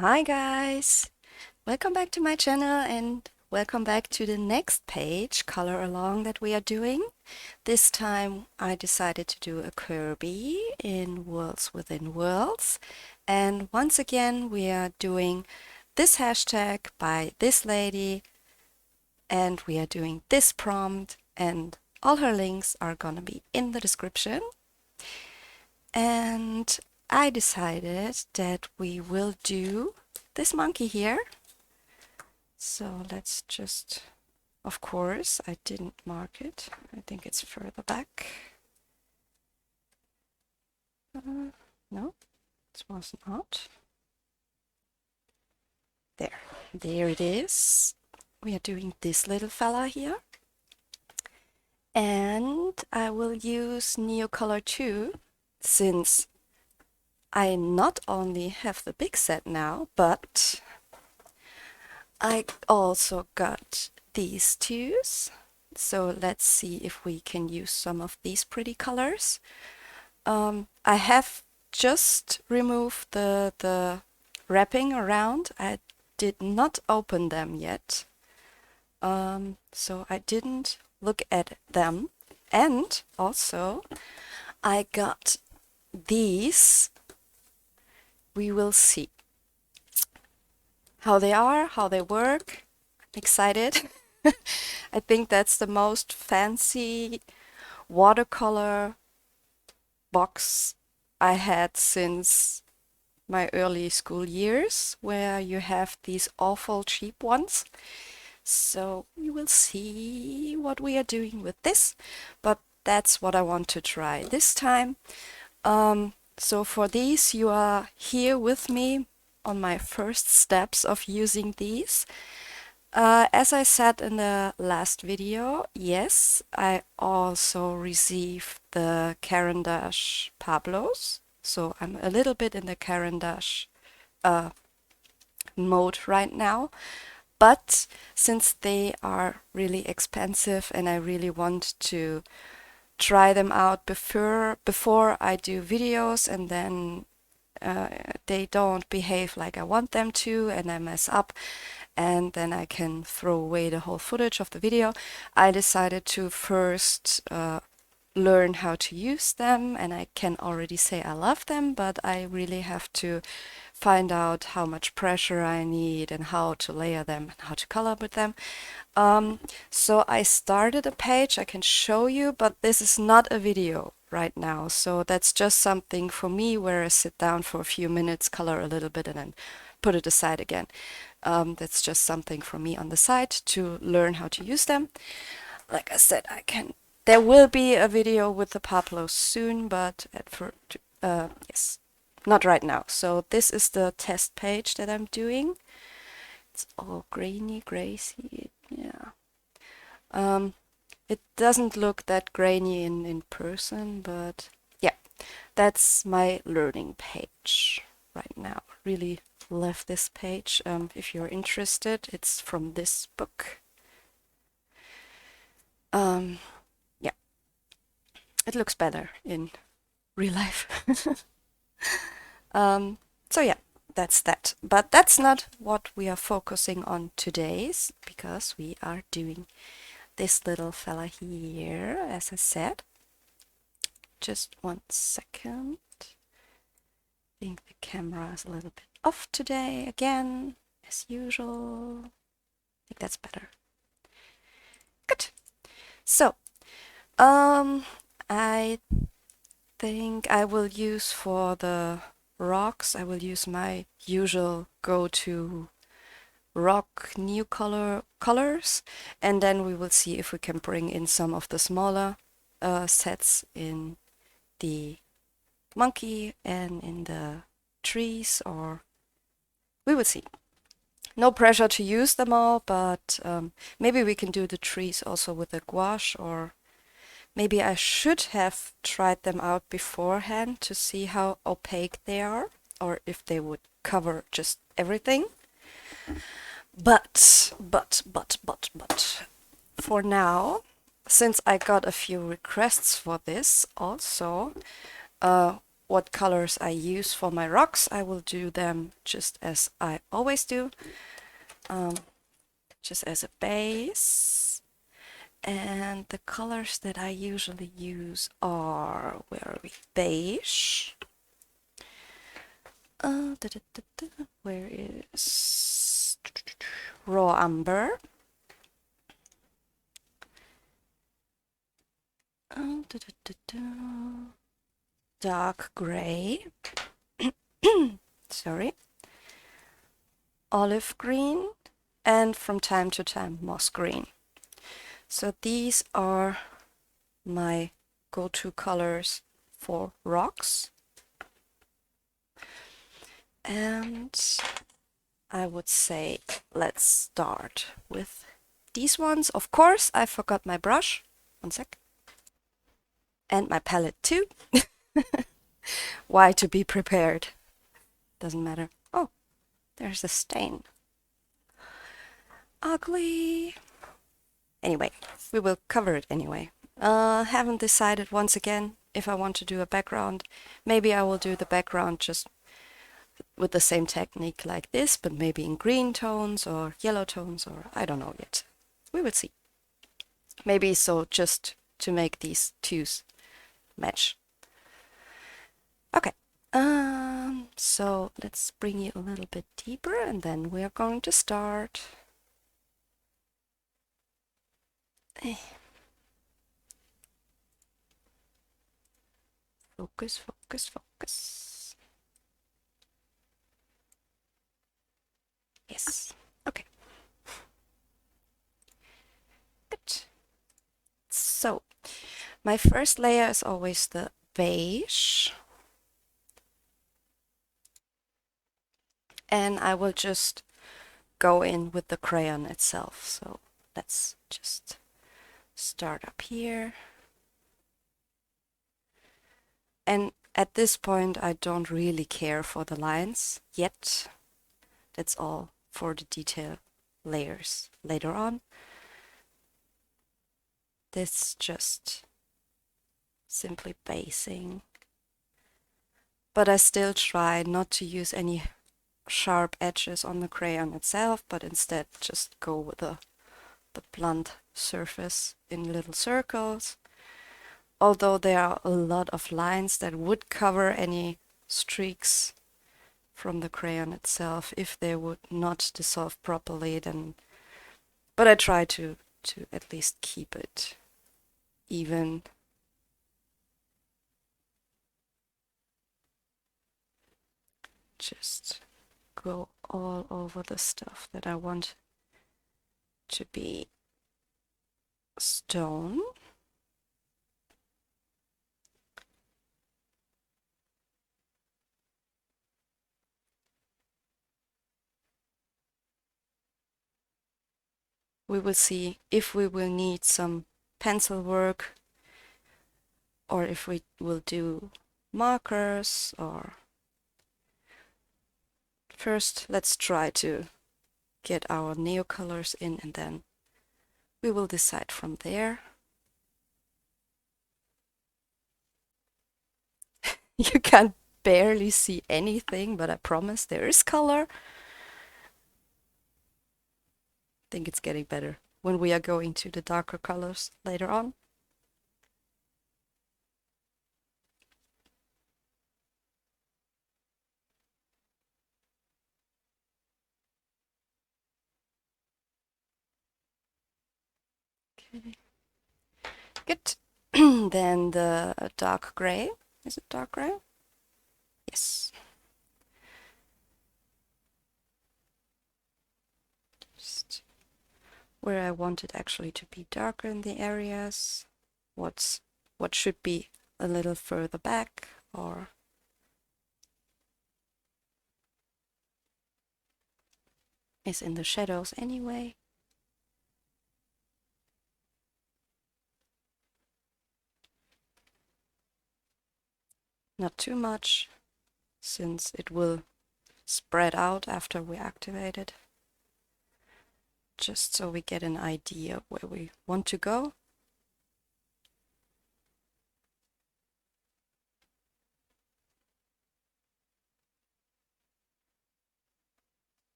Hi guys, welcome back to my channel and welcome back to the next page, color along, that we are doing. This time I decided to do a Kerby in Worlds Within Worlds, and once again we are doing this hashtag by this lady, and we are doing this prompt, and all her links are gonna be in the description. And I decided that we will do this monkey here. So let's just, of course, I didn't mark it. I think it's further back. No, it was not. There it is. We are doing this little fella here. And I will use Neocolor II, since I not only have the big set now, but I also got these twos. So let's see if we can use some of these pretty colors. I have just removed the wrapping around. I did not open them yet. So I didn't look at them. And also I got these. We will see how they are, how they work. I'm excited. I think that's the most fancy watercolor box I had since my early school years, where you have these awful cheap ones. So we will see what we are doing with this, but that's what I want to try this time. So for these, you are here with me on my first steps of using these. As I said in the last video, yes, I also received the Caran Pablos. So I'm a little bit in the Caran mode right now. But since they are really expensive and I really want to try them out before I do videos, and then they don't behave like I want them to and I mess up, and then I can throw away the whole footage of the video, I decided to first learn how to use them. And I can already say I love them, but I really have to find out how much pressure I need and how to layer them and how to color with them. So I started a page I can show you, but this is not a video right now. So that's just something for me where I sit down for a few minutes, color a little bit, and then put it aside again. That's just something for me on the side to learn how to use them. Like I said, there will be a video with the Pablos soon, but yes, not right now. So this is the test page that I'm doing. It's all grainy, gracy, yeah. It doesn't look that grainy in person, but yeah, that's my learning page right now. Really love this page. If you're interested, it's from this book. Yeah, it looks better in real life. So yeah, that's that. But that's not what we are focusing on today, because we are doing this little fella here, as I said. Just 1 second. I think the camera is a little bit off today again, as usual. I think that's better. Good. So, I think I will use for the rocks, I will use my usual go-to rock Neocolor colors, and then we will see if we can bring in some of the smaller sets in the monkey and in the trees, or we will see. No pressure to use them all, but maybe we can do the trees also with the gouache, or maybe I should have tried them out beforehand to see how opaque they are, or if they would cover just everything. But, for now, since I got a few requests for this also, what colors I use for my rocks, I will do them just as I always do, just as a base. And the colors that I usually use are, where are we? Beige. Where is raw umber? Dark gray. Sorry. Olive green, and from time to time moss green. So these are my go-to colors for rocks. And I would say let's start with these ones. Of course, I forgot my brush. One sec. And my palette too. Why to be prepared? Doesn't matter. Oh, there's a stain. Ugly. Anyway, we will cover it anyway. Haven't decided once again if I want to do a background. Maybe I will do the background just with the same technique like this, but maybe in green tones or yellow tones, or I don't know yet. We will see. Maybe so just to make these twos match. Okay, so let's bring you a little bit deeper and then we are going to start. Focus, focus, focus. Yes, okay. Good. So, my first layer is always the beige. And I will just go in with the crayon itself. So let's just start up here. And at this point, I don't really care for the lines yet. That's all for the detail layers later on. This just simply basing. But I still try not to use any sharp edges on the crayon itself, but instead just go with the blunt surface in little circles. Although there are a lot of lines that would cover any streaks from the crayon itself if they would not dissolve properly, then, but I try to at least keep it even. Just go all over the stuff that I want to be stone. We will see if we will need some pencil work or if we will do markers, or first let's try to get our Neocolors in and then we will decide from there. You can barely see anything, but I promise there is color. I think it's getting better when we are going to the darker colors later on. Okay. Good. Then the dark gray. Is it dark gray? Yes. Just where I want it actually to be darker in the areas. What should be a little further back, or is in the shadows anyway. Not too much, since it will spread out after we activate it. Just so we get an idea where we want to go.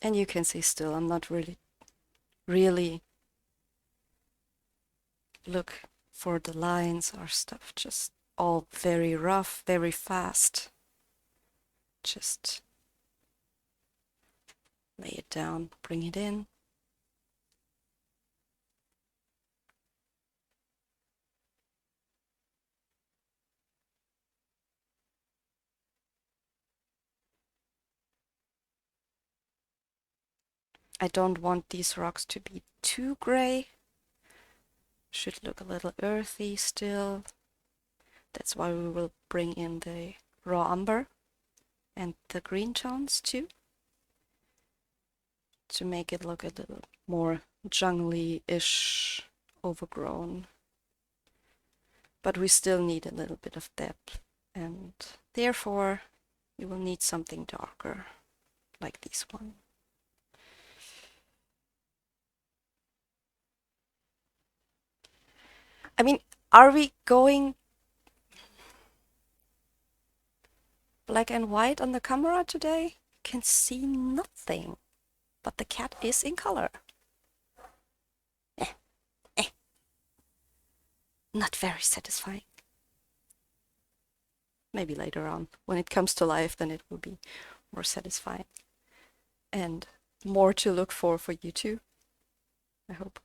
And you can see still I'm not really look for the lines or stuff, just all very rough, very fast. Just lay it down, bring it in. I don't want these rocks to be too gray. Should look a little earthy still. That's why we will bring in the raw umber and the green tones too, to make it look a little more jungly-ish, overgrown. But we still need a little bit of depth, and therefore you will need something darker, like this one. I mean, are we going black and white on the camera today? You can see nothing, but the cat is in color. Not very satisfying. Maybe later on, when it comes to life, then it will be more satisfying. And more to look for you too, I hope.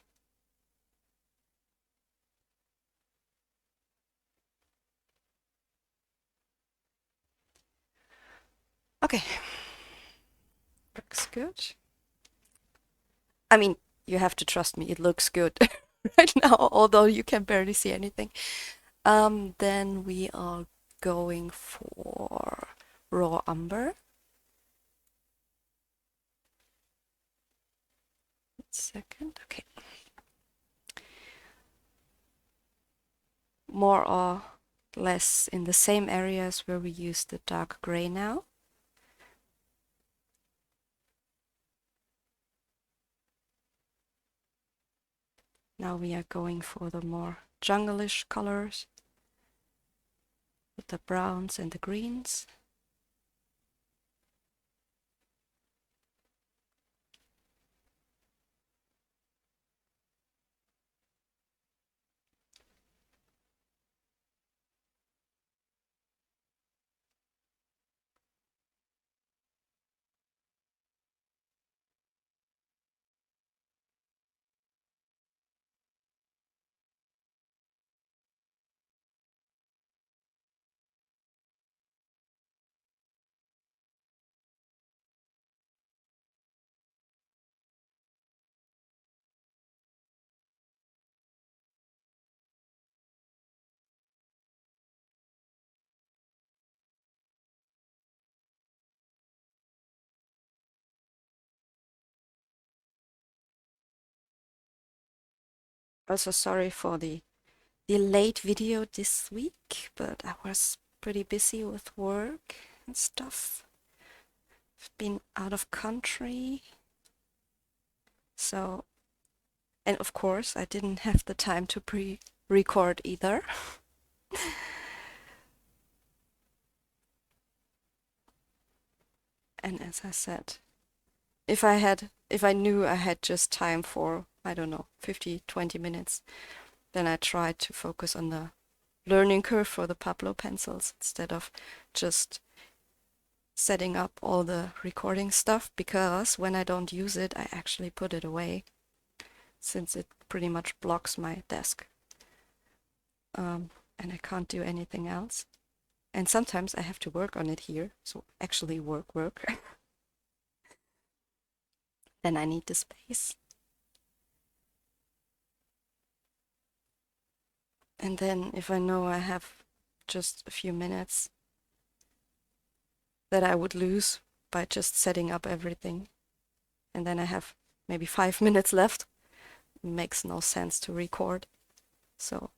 Okay. Looks good. I mean, you have to trust me, it looks good right now, although you can barely see anything. Then we are going for raw umber. Second, okay. More or less in the same areas where we use the dark gray now. Now we are going for the more jungle-ish colors with the browns and the greens. Also sorry for the late video this week, but I was pretty busy with work and stuff. I've been out of country. So, and of course, I didn't have the time to pre-record either. And as I said, if I knew I had just time for, I don't know, 50-20 minutes, then I tried to focus on the learning curve for the Pablo pencils instead of just setting up all the recording stuff, because when I don't use it, I actually put it away, since it pretty much blocks my desk. And I can't do anything else. And sometimes I have to work on it here, so actually work. Then I need the space. And then if I know I have just a few minutes that I would lose by just setting up everything, and then I have maybe 5 minutes left, it makes no sense to record. So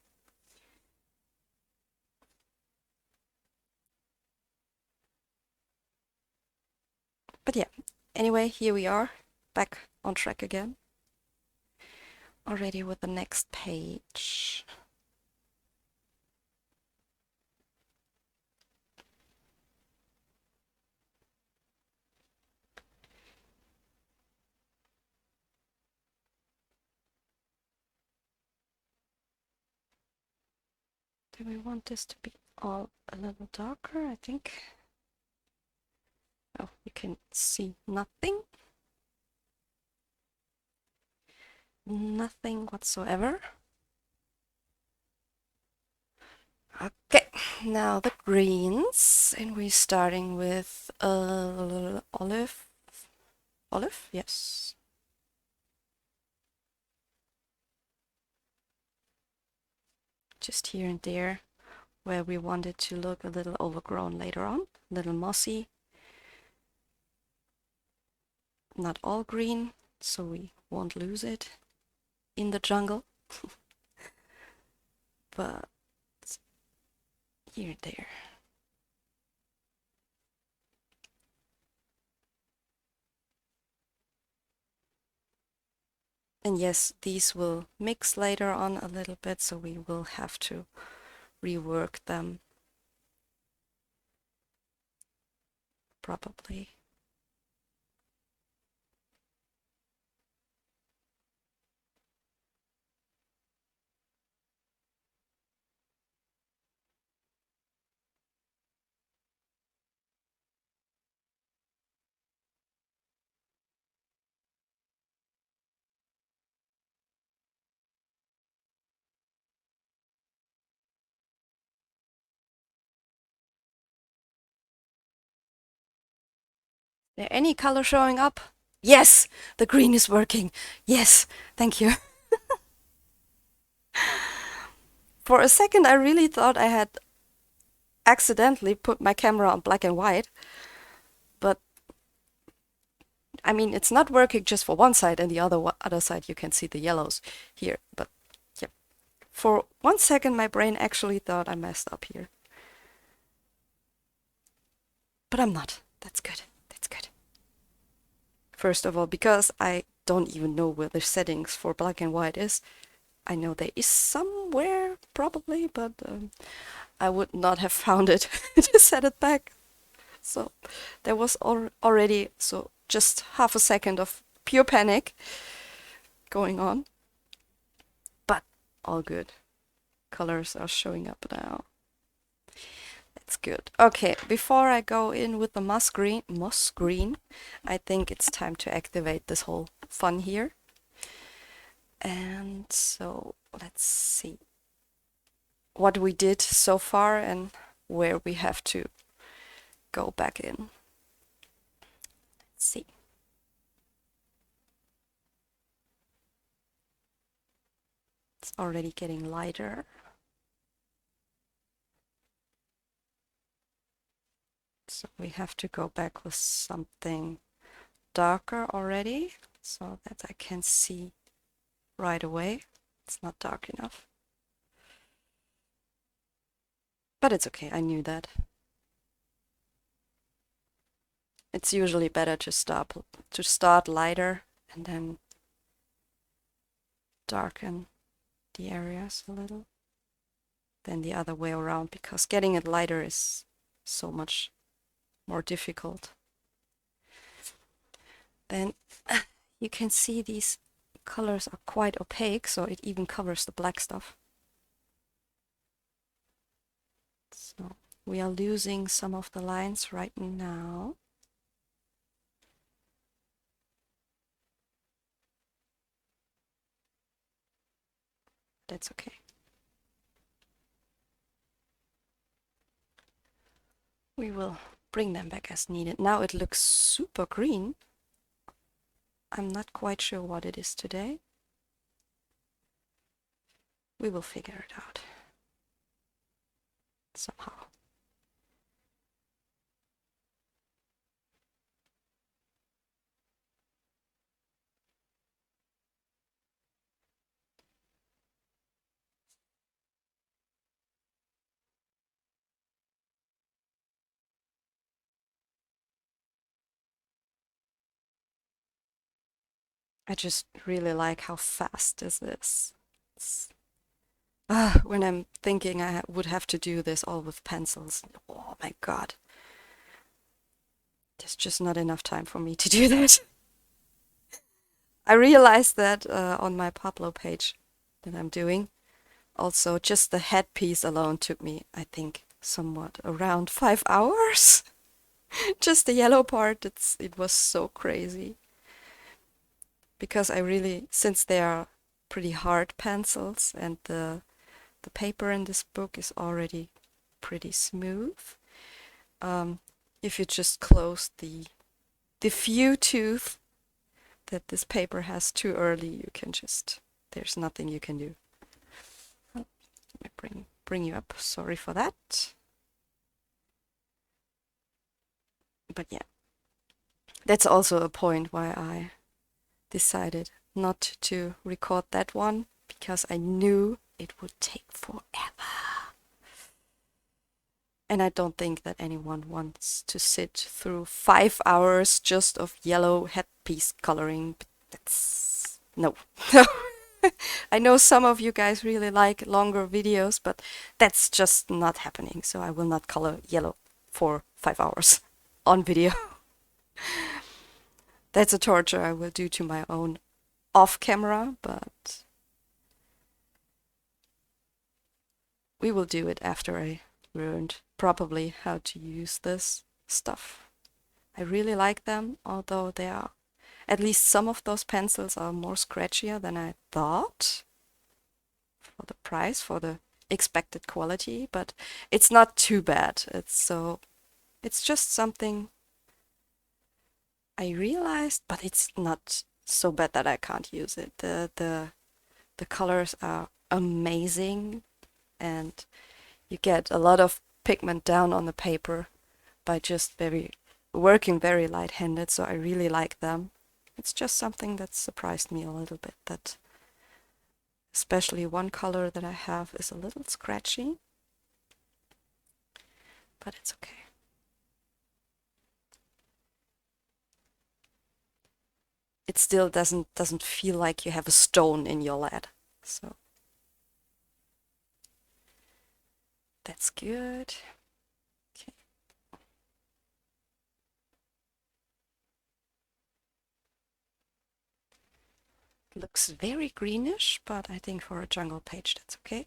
but yeah, anyway, here we are, back on track again, already with the next page. Do we want this to be all a little darker? I think. Oh, you can see nothing. Nothing whatsoever. Okay, now the greens, and we're starting with olive. Olive, yes. Just here and there, where we want it to look a little overgrown later on, a little mossy. Not all green, so we won't lose it in the jungle. But here and there. And yes, these will mix later on a little bit, so we will have to rework them probably. There any color showing up? Yes, the green is working. Yes, thank you. For a second, I really thought I had accidentally put my camera on black and white, but I mean, it's not working just for one side, and the other side you can see the yellows here. But yeah, for 1 second, my brain actually thought I messed up here. But I'm not. That's good. That's good. First of all, because I don't even know where the settings for black and white is. I know there is somewhere, probably, but I would not have found it to set it back. So there was already just half a second of pure panic going on. But all good. Colors are showing up now. That's good. Okay, before I go in with the moss green, I think it's time to activate this whole fun here. And so let's see what we did so far and where we have to go back in. Let's see. It's already getting lighter. So we have to go back with something darker already so that I can see right away. It's not dark enough. But it's okay, I knew that. It's usually better to start lighter and then darken the areas a little than the other way around, because getting it lighter is so much more difficult. Then you can see these colors are quite opaque, so it even covers the black stuff. So we are losing some of the lines right now. That's okay. We will bring them back as needed. Now it looks super green. I'm not quite sure what it is today. We will figure it out somehow. I just really like how fast this is. When I'm thinking I would have to do this all with pencils. Oh my god. There's just not enough time for me to do that. I realized that on my Pablo page that I'm doing Also, just the headpiece alone took me, I think, somewhat around 5 hours. Just the yellow part, it was so crazy. Because I really, since they are pretty hard pencils and the paper in this book is already pretty smooth, if you just close the few tooth that this paper has too early, you can just, there's nothing you can do. Oh, let me bring you up. Sorry for that. But yeah, that's also a point why I decided not to record that one, because I knew it would take forever. And I don't think that anyone wants to sit through 5 hours just of yellow headpiece coloring. That's no. I know some of you guys really like longer videos, but that's just not happening. So I will not color yellow for 5 hours on video. That's a torture I will do to my own off camera, but we will do it after I learned properly how to use this stuff. I really like them, although they are, at least some of those pencils are more scratchier than I thought for the price, for the expected quality, but it's not too bad. It's just something I realized, but it's not so bad that I can't use it. The colors are amazing, and you get a lot of pigment down on the paper by just working very light-handed, so I really like them. It's just something that surprised me a little bit, that especially one color that I have is a little scratchy, but it's okay. It still doesn't feel like you have a stone in your lead, so that's good. Okay. Looks very greenish, but I think for a jungle page that's okay.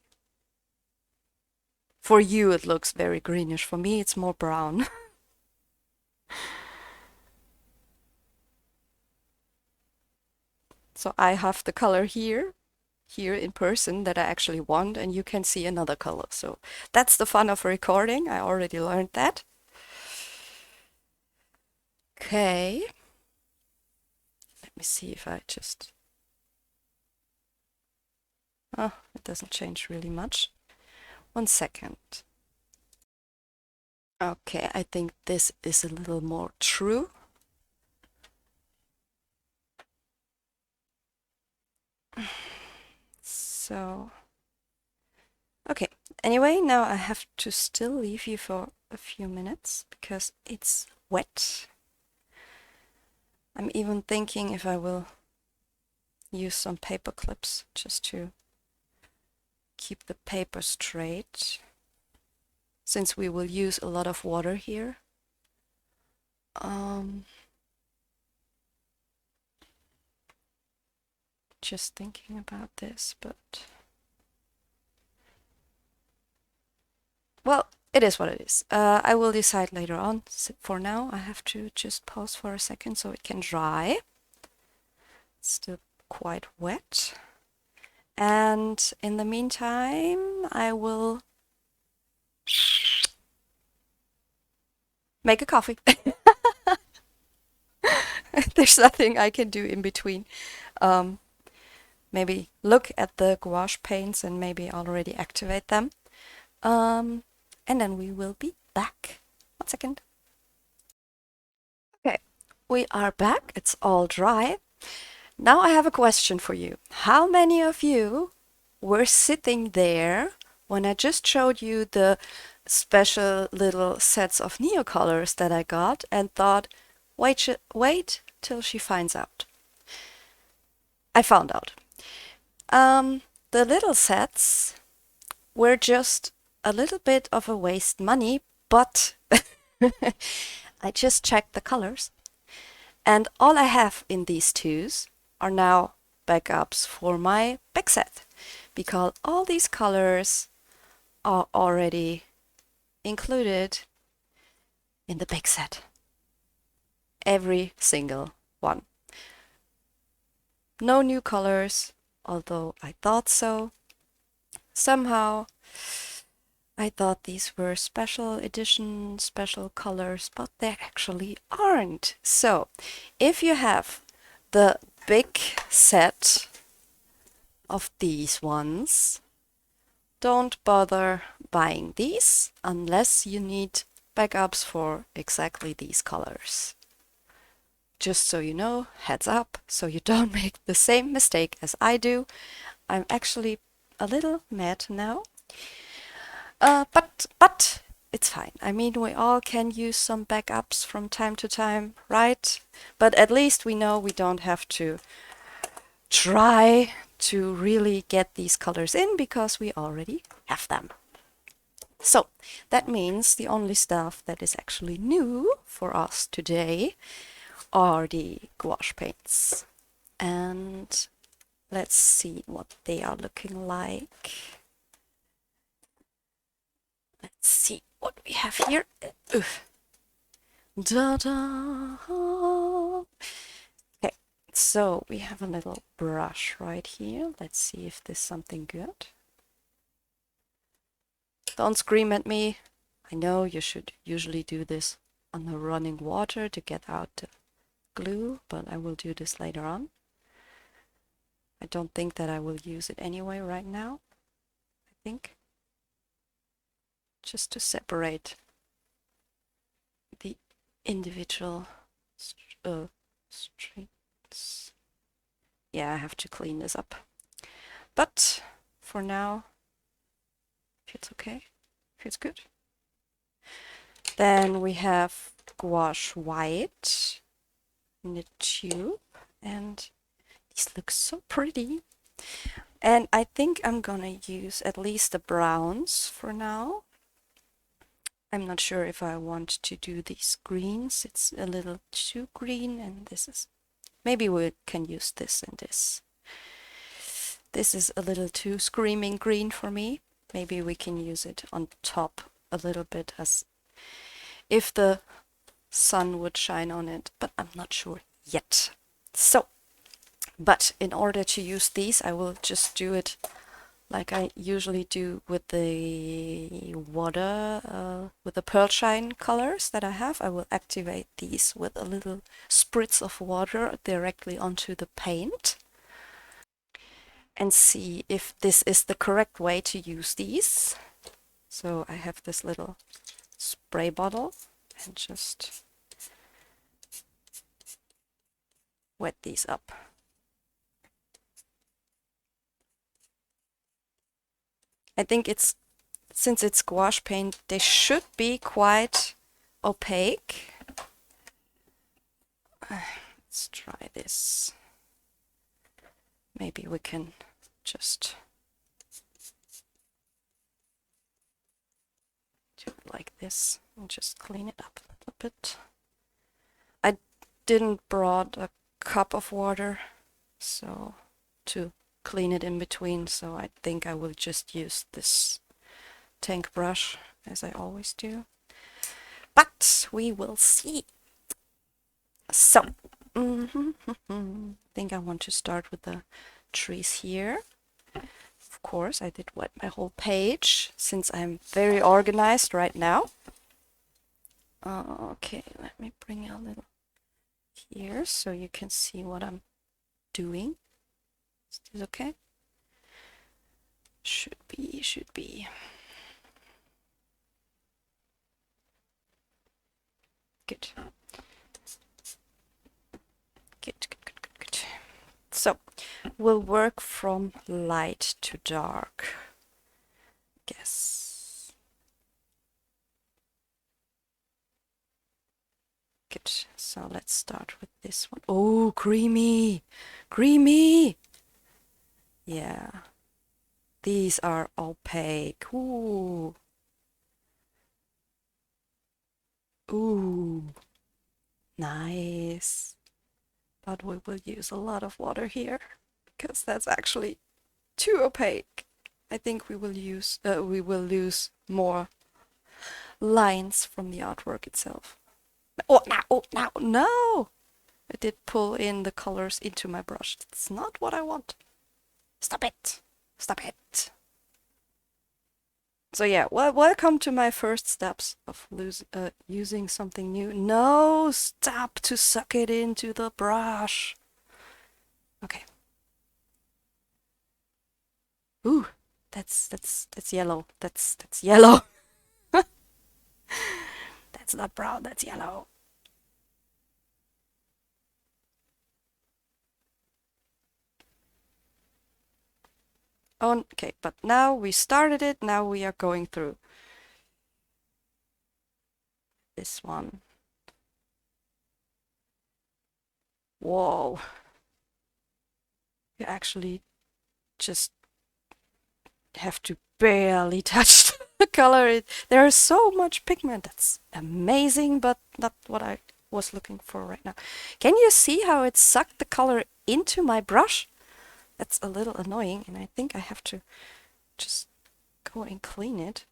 For you it looks very greenish. For me it's more brown. So I have the color here in person that I actually want, and you can see another color. So that's the fun of recording. I already learned that. Okay. Let me see if I just... Oh, it doesn't change really much. 1 second. Okay, I think this is a little more true. So, okay. Anyway, now I have to still leave you for a few minutes because it's wet. I'm even thinking if I will use some paper clips just to keep the paper straight, since we will use a lot of water here. Just thinking about this, but well, it is what it is. I will decide later on. For now, I have to just pause for a second so it can dry. It's still quite wet. And in the meantime, I will make a coffee. There's nothing I can do in between. Maybe look at the gouache paints and maybe already activate them. And then we will be back. 1 second. Okay, we are back. It's all dry. Now I have a question for you. How many of you were sitting there when I just showed you the special little sets of Neocolors that I got and thought, wait till she finds out? I found out. The little sets were just a little bit of a waste money, but I just checked the colors, and all I have in these twos are now backups for my back set, because all these colors are already included in the big set. Every single one. No new colors, although I thought so. Somehow I thought these were special edition, special colors, but they actually aren't. So if you have the big set of these ones, don't bother buying these unless you need backups for exactly these colors. Just so you know, heads up, so you don't make the same mistake as I do. I'm actually a little mad now. But it's fine. I mean, we all can use some backups from time to time, right? But at least we know we don't have to try to really get these colors in because we already have them. So that means the only stuff that is actually new for us today are the gouache paints. And let's see what they are looking like. Let's see what we have here. Da-da! Okay, so we have a little brush right here. Let's see if this is something good. Don't scream at me. I know you should usually do this on the running water to get out the glue, but I will do this later on. I don't think that I will use it anyway right now. I think. Just to separate the individual streets. Yeah, I have to clean this up. But for now, feels okay. Feels good. Then we have gouache white in the tube, and these look so pretty. And I think I'm gonna use at least the browns for now. I'm not sure if I want to do these greens. It's a little too green, and this is... Maybe we can use this and this. This is a little too screaming green for me. Maybe we can use it on top a little bit as if the sun would shine on it, but I'm not sure yet. So, but in order to use these, I will just do it like I usually do with the water, with the pearl shine colors that I have. I will activate these with a little spritz of water directly onto the paint and see if this is the correct way to use these. So I have this little spray bottle and just wet these up. I think it's, since it's gouache paint, they should be quite opaque. Let's try this. Maybe we can just do it like this and just clean it up a little bit. I didn't brought a cup of water, so to clean it in between, so I think I will just use this tank brush as I always do. But we will see. So, I think I want to start with the trees here. Of course, I did wet my whole page since I'm very organized right now. Okay, let me bring a little here so you can see what I'm doing. Is this okay? Should be. Good. Good. So, we'll work from light to dark, I guess. Good. So let's start with this one. Oh, creamy! Creamy! Yeah. These are opaque. Ooh. Ooh. Nice. But we will use a lot of water here because that's actually too opaque. I think we will lose more lines from the artwork itself. Oh, now, no! I did pull in the colors into my brush. It's not what I want. Stop it! Stop it! So yeah, welcome to my first steps of using something new. No, stop to suck it into the brush. Okay. Ooh, that's yellow. That's yellow. That's not brown, that's yellow. Okay, but now we started it, now we are going through this one. Whoa. You actually just have to barely touch the color. There is so much pigment. That's amazing, but not what I was looking for right now. Can you see how it sucked the color into my brush? That's a little annoying, and I think I have to just go and clean it.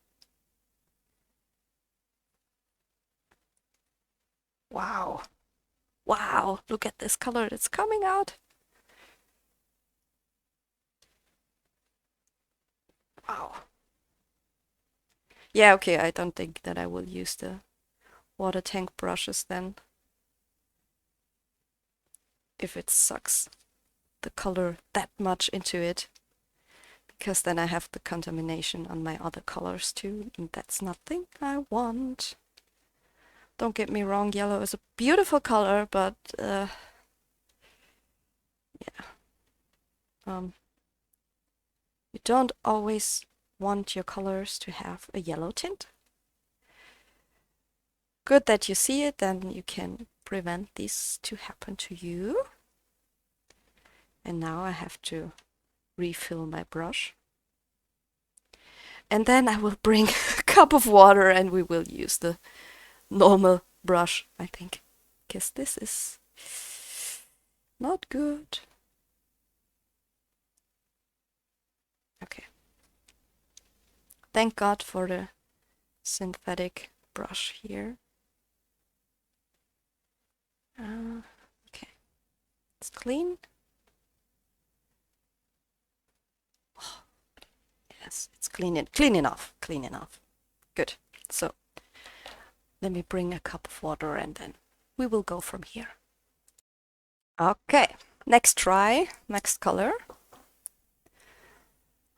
Wow. Wow, look at this color. It's coming out. Wow. Yeah, okay, I don't think that I will use the water tank brushes then. If it sucks the color that much into it. Because then I have the contamination on my other colors too, and that's nothing I want. Don't get me wrong, yellow is a beautiful color, but yeah. You don't always want your colors to have a yellow tint. Good that you see it, then you can prevent this to happen to you. And now I have to refill my brush. And then I will bring a cup of water and we will use the normal brush, I think. Because this is not good. Okay. Thank God for the synthetic brush here. Okay. It's clean. Oh, yes, it's clean enough. Clean enough. Good. So let me bring a cup of water and then we will go from here. Okay, next try, next color.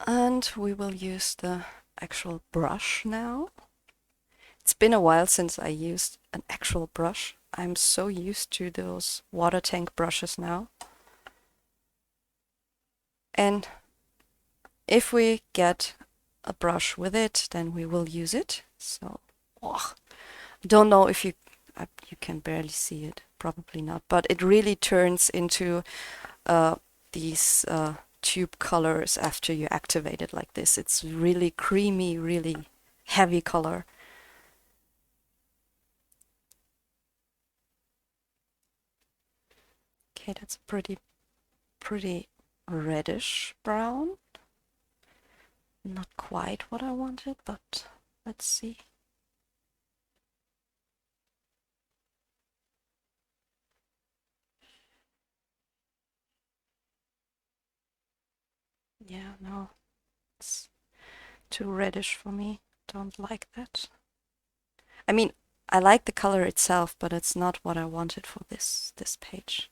And we will use the actual brush now. It's been a while since I used an actual brush. I'm so used to those water tank brushes now. And if we get a brush with it, then we will use it. So, oh, don't know if you can barely see it, probably not, but it really turns into these tube colors after you activate it like this. It's really creamy, really heavy color. Okay, that's pretty reddish brown. Not quite what I wanted, but let's see. Yeah, no, it's too reddish for me. Don't like that. I mean, I like the color itself, but it's not what I wanted for this page.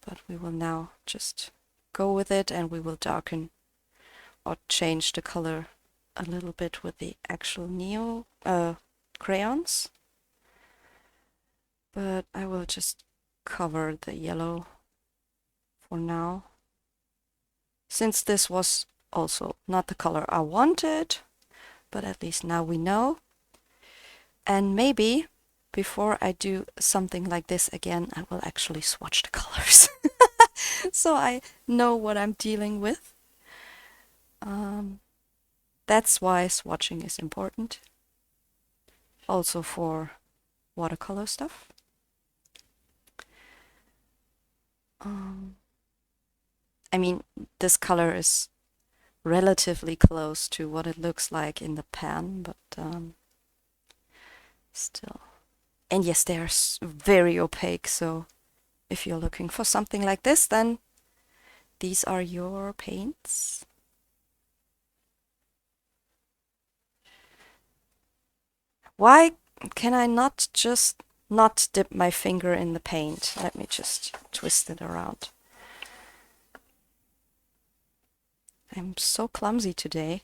But we will now just go with it and we will darken or change the color a little bit with the actual Neo crayons. But I will just cover the yellow for now. Since this was also not the color I wanted, but at least now we know. And maybe before I do something like this again, I will actually swatch the colors. So I know what I'm dealing with. That's why swatching is important. Also for watercolor stuff. I mean, this color is relatively close to what it looks like in the pan, but still. And yes, they're very opaque, so if you're looking for something like this, then these are your paints. Why can I not just not dip my finger in the paint? Let me just twist it around. I'm so clumsy today.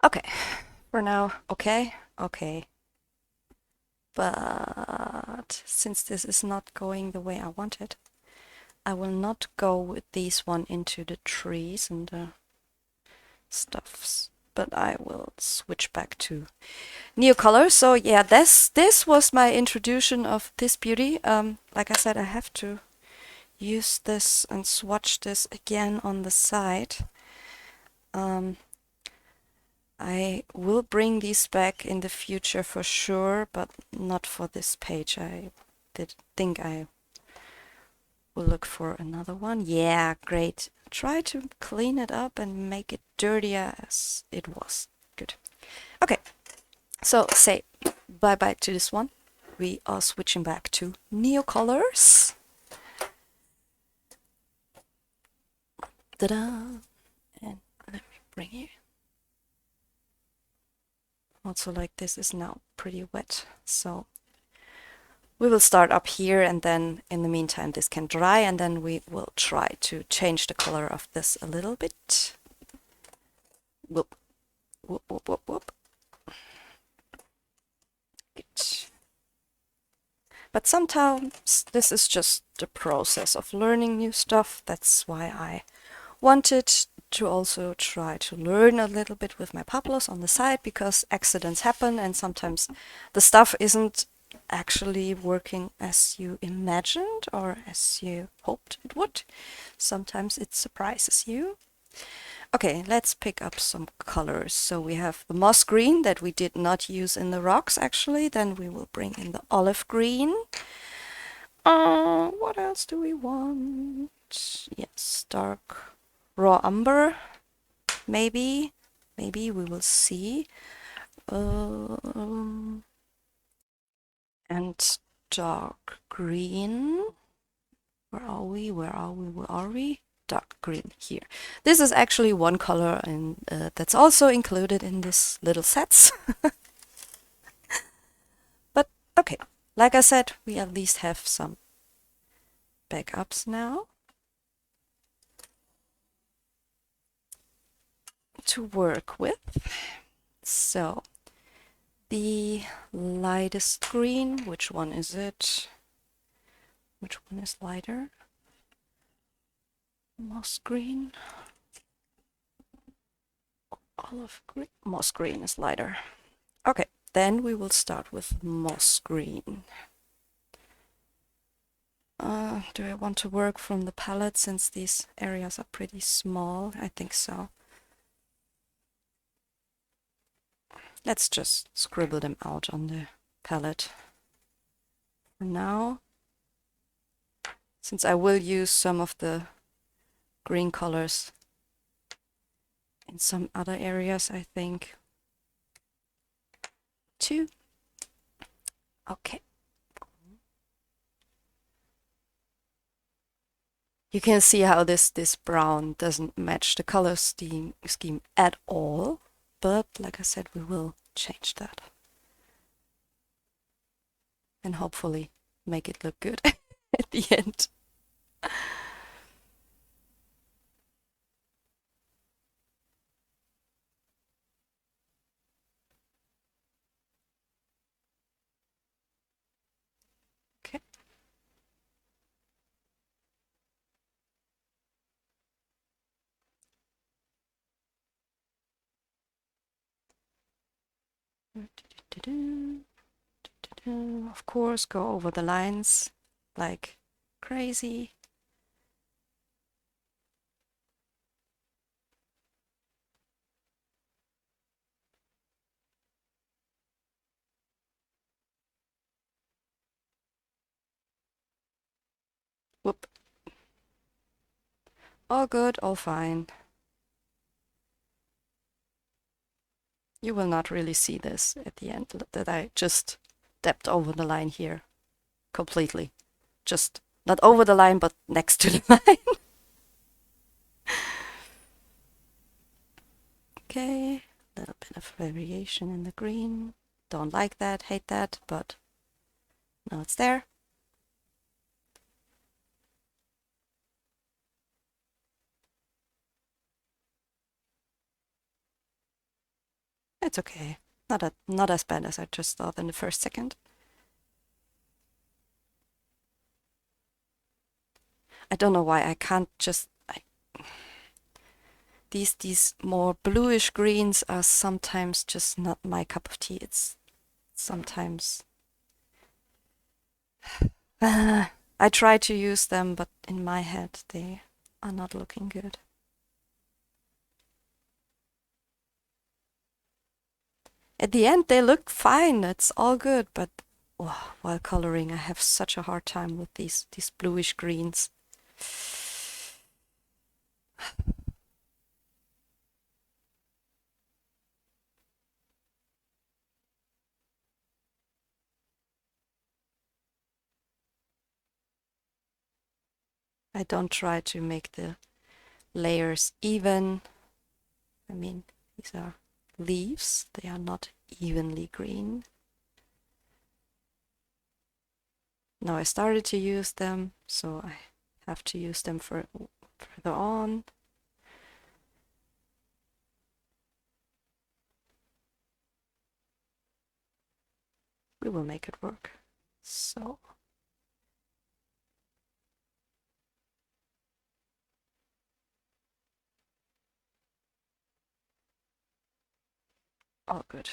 Okay, for now, okay. But since this is not going the way I wanted, I will not go with these one into the trees and the stuffs, but I will switch back to Neocolor. So yeah, this was my introduction of this beauty. Like I said, I have to use this and swatch this again on the side. I will bring these back in the future for sure, but not for this page. I did think I will look for another one. Yeah, great. Try to clean it up and make it dirtier as it was. Good. Okay, so say bye-bye to this one. We are switching back to Neocolors. Ta-da! And let me bring you. Also, like this is now pretty wet, so we will start up here, and then in the meantime this can dry, and then we will try to change the color of this a little bit. Whoop, whoop, whoop, whoop, whoop. Good. But sometimes this is just the process of learning new stuff. That's why I wanted to also try to learn a little bit with my Pablos on the side, because accidents happen and sometimes the stuff isn't actually working as you imagined or as you hoped it would. Sometimes it surprises you. Okay, let's pick up some colors. So we have the moss green that we did not use in the rocks actually. Then we will bring in the olive green. What else do we want? Yes, dark raw umber. Maybe we will see. And dark green. Where are we? Dark green here. This is actually one color, and that's also included in this little sets. But okay, like I said, we at least have some backups now to work with. So the lightest green, which one is it? Which one is lighter? Moss green. Olive green. Moss green is lighter. Okay, then we will start with moss green. Do I want to work from the palette since these areas are pretty small? I think so. Let's just scribble them out on the palette for now, since I will use some of the green colors in some other areas, I think, too. Okay. You can see how this brown doesn't match the color scheme at all, but like I said, we will change that and hopefully make it look good at the end. Of course, go over the lines like crazy. Whoop. All good, all fine. You will not really see this at the end, that I just dabbed over the line here completely. Just not over the line, but next to the line. Okay, a little bit of variation in the green. Don't like that, hate that, but now it's there. It's okay. Not as bad as I just thought in the first second. I don't know why I can't just... These more bluish greens are sometimes just not my cup of tea. It's sometimes... I try to use them, but in my head they are not looking good. At the end they look fine, it's all good, but while coloring I have such a hard time with these bluish greens. I don't try to make the layers even. I mean, these are leaves, they are not evenly green. Now I started to use them, so I have to use them further on. We will make it work. So. All good.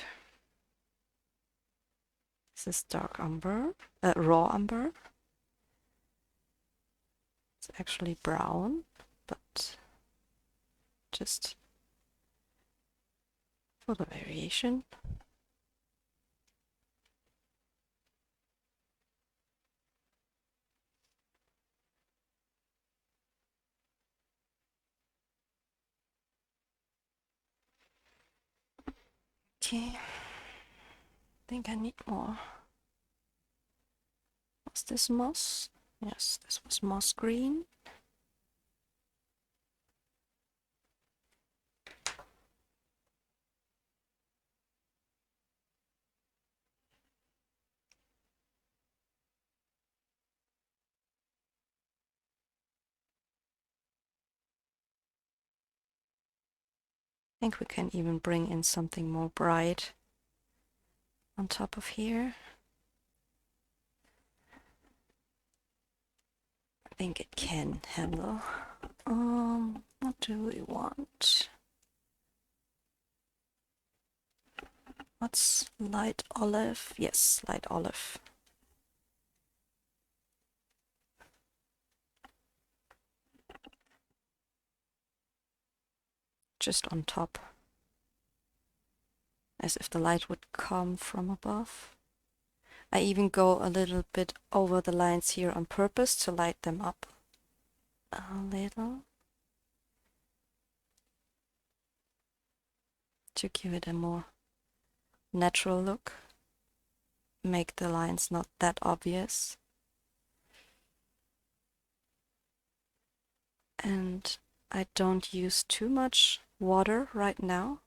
This is dark umber, raw umber. It's actually brown, but just for the variation. Okay, I think I need more. Was this moss? Yes, this was moss green. I think we can even bring in something more bright on top of here. I think it can handle. What do we want? What's light olive? Yes, light olive. Just on top, as if the light would come from above. I even go a little bit over the lines here on purpose to light them up a little, to give it a more natural look, make the lines not that obvious. And I don't use too much water right now.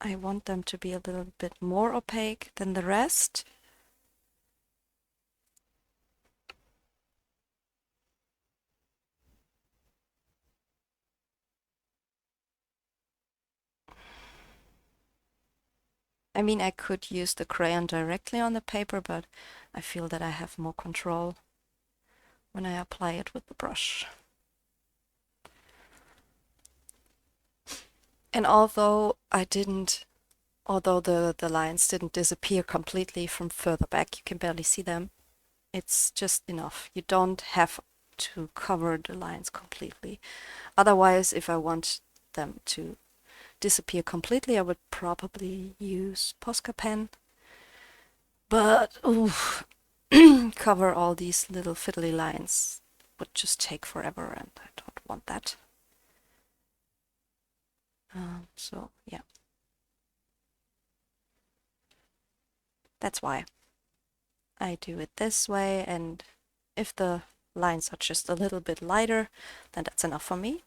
I want them to be a little bit more opaque than the rest. I mean, I could use the crayon directly on the paper, but I feel that I have more control when I apply it with the brush. And although I didn't Although the lines didn't disappear completely from further back, you can barely see them. It's just enough. You don't have to cover the lines completely. Otherwise, if I want them to disappear completely, I would probably use Posca pen. But cover all these little fiddly lines would just take forever, and I don't want that. So yeah, that's why I do it this way. And if the lines are just a little bit lighter, then that's enough for me.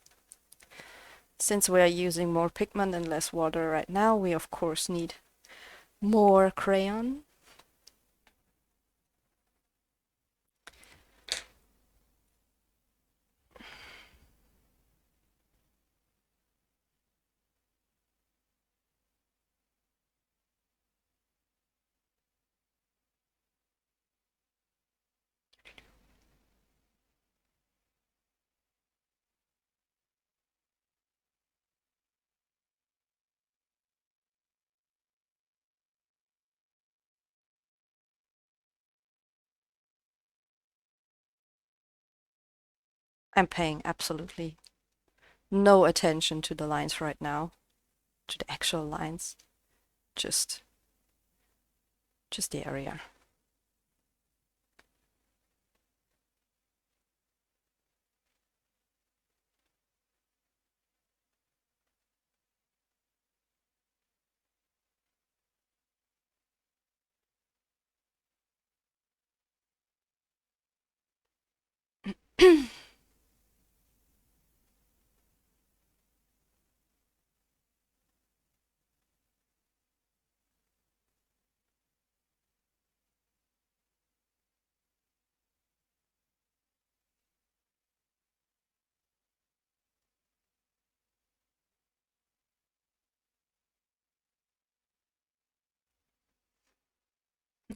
Since we are using more pigment and less water right now, we of course need more crayon. I'm paying absolutely no attention to the lines right now, to the actual lines, just the area.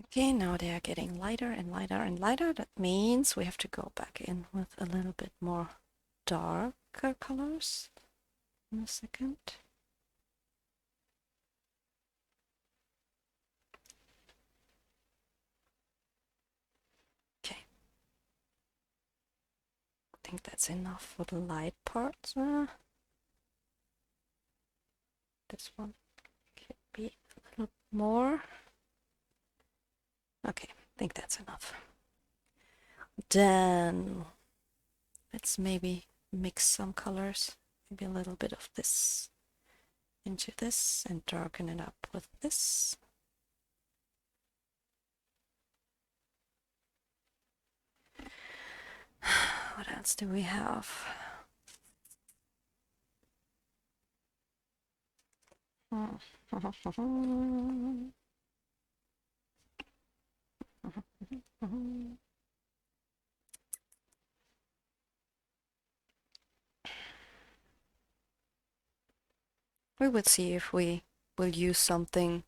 Okay, now they are getting lighter and lighter and lighter. That means we have to go back in with a little bit more darker colors in a second. Okay. I think that's enough for the light parts. This one could be a little more. Okay, I think that's enough. Then let's maybe mix some colors. Maybe a little bit of this into this and darken it up with this. What else do we have? We will see if we will use something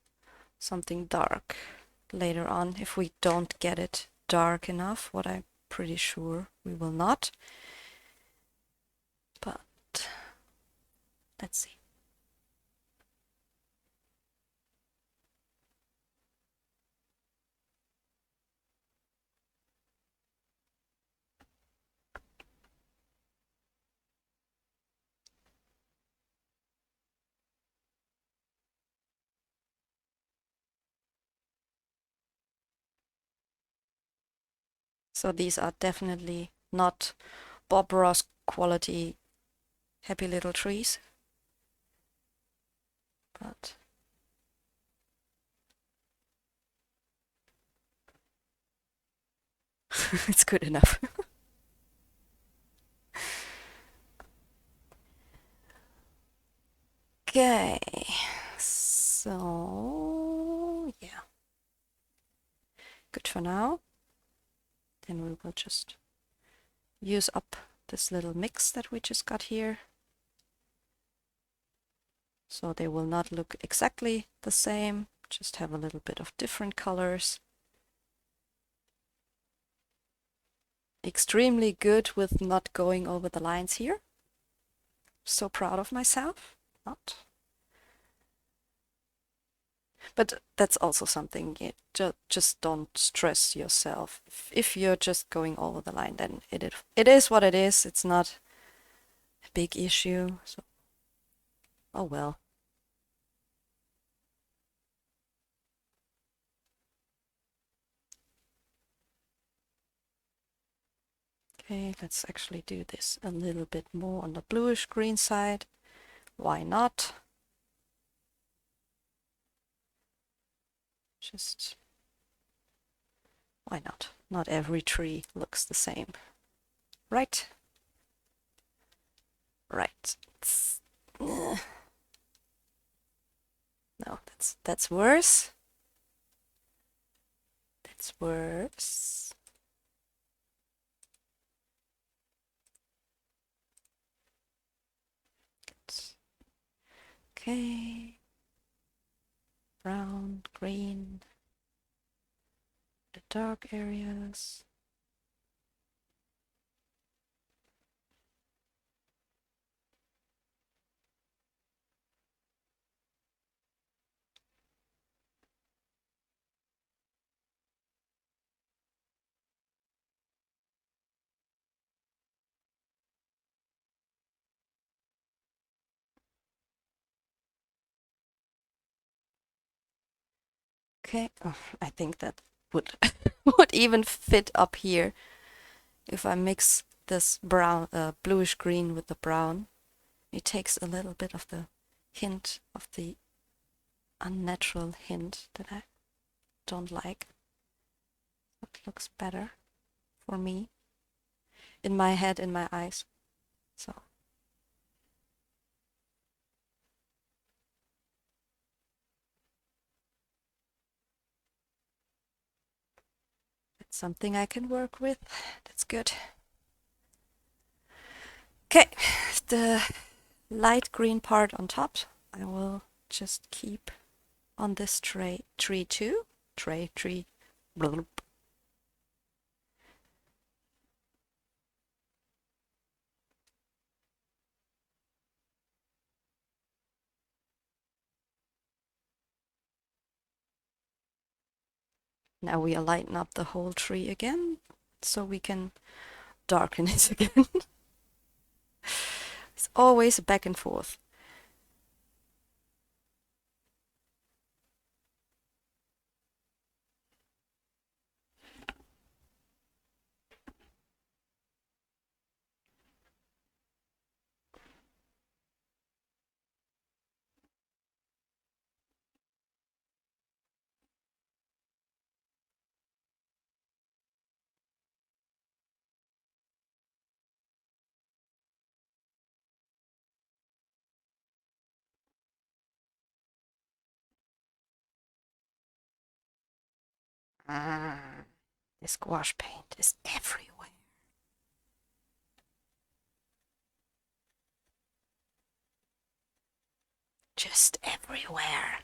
dark later on, if we don't get it dark enough, what I'm pretty sure we will not. But let's see. So these are definitely not Bob Ross quality happy little trees, but it's good enough. Okay, so yeah, good for now. Then we will just use up this little mix that we just got here. So they will not look exactly the same, just have a little bit of different colors. Extremely good with not going over the lines here. So proud of myself. Not. But that's also something, just don't stress yourself. If you're just going over the line, then it is what it is. It's not a big issue. So, oh well. Okay, let's actually do this a little bit more on the bluish green side. Why not? Just, why not? Not every tree looks the same. Right? Right. No, that's worse. That's worse. Okay. Brown, green, the dark areas. Okay, oh, I think that would would even fit up here if I mix this brown, bluish green with the brown. It takes a little bit of the hint of the unnatural hint that I don't like. It looks better for me in my head, in my eyes. So it's something I can work with. That's good. Okay, the light green part on top, I will just keep on this tree too. Tree. Blurb. Now we lighten up the whole tree again, so we can darken it again. It's always back and forth. This gouache paint is everywhere. Just everywhere.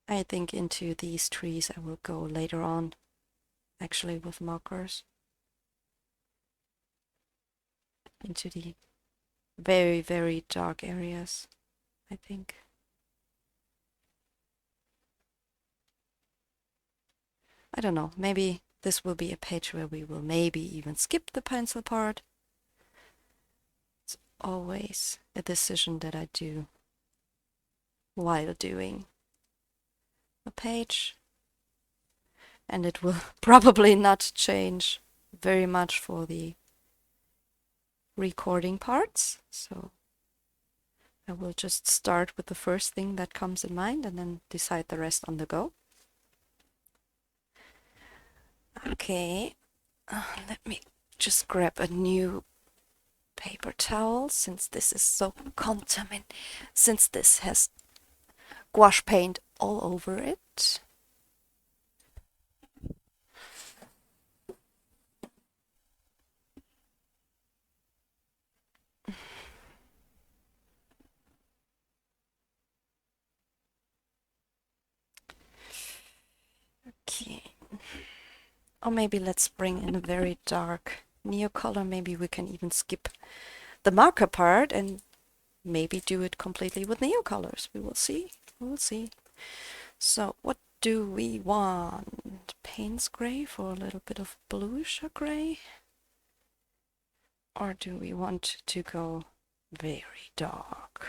I think into these trees I will go later on, actually with markers. Into the very, very dark areas, I think. I don't know, maybe this will be a page where we will maybe even skip the pencil part. It's always a decision that I do while doing a page, and it will probably not change very much for the recording parts, so I will just start with the first thing that comes in mind and then decide the rest on the go. Okay, let me just grab a new paper towel, since this is so contaminated, since this has gouache paint all over it. Okay. Or maybe let's bring in a very dark Neocolor, maybe we can even skip the marker part and maybe do it completely with Neocolors. We will see. We will see. So what do we want? Payne's gray for a little bit of bluish gray? Or do we want to go very dark?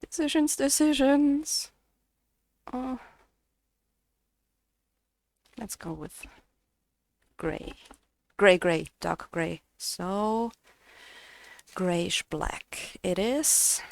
Decisions, decisions. Oh, let's go with gray. Gray, gray, dark gray. So grayish black it is.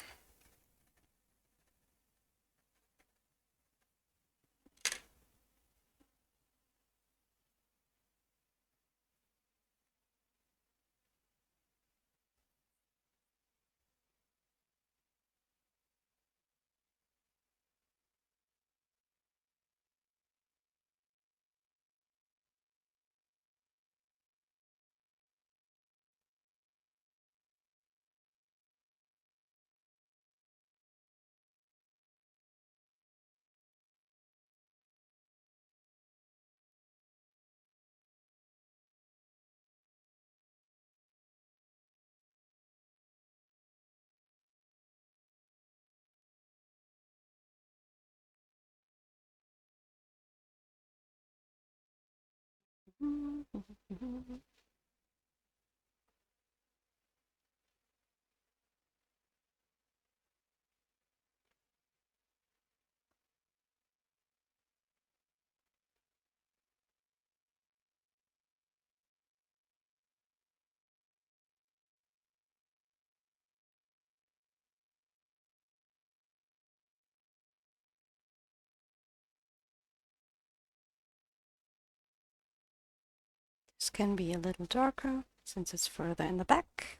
This can be a little darker since it's further in the back.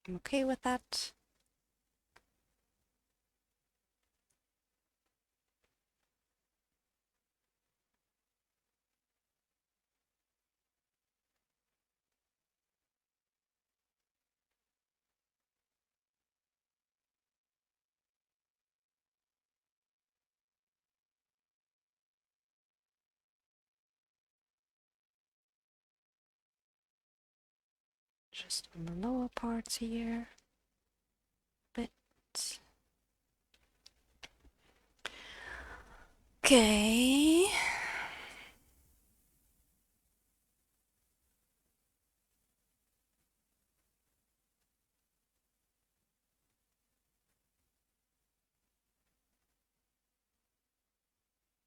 I'm okay with that. Just on the lower parts here. Bit. Okay.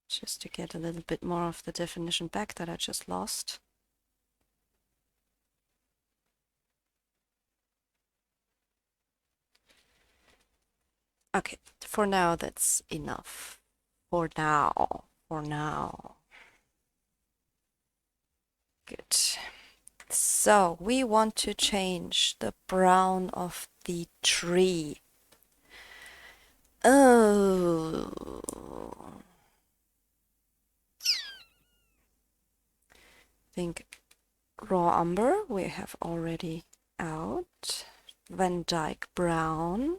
Just to get a little bit more of the definition back that I just lost. Okay, for now that's enough. For now. For now. Good. So we want to change the brown of the tree. Oh. I think raw umber we have already out. Van Dyke brown.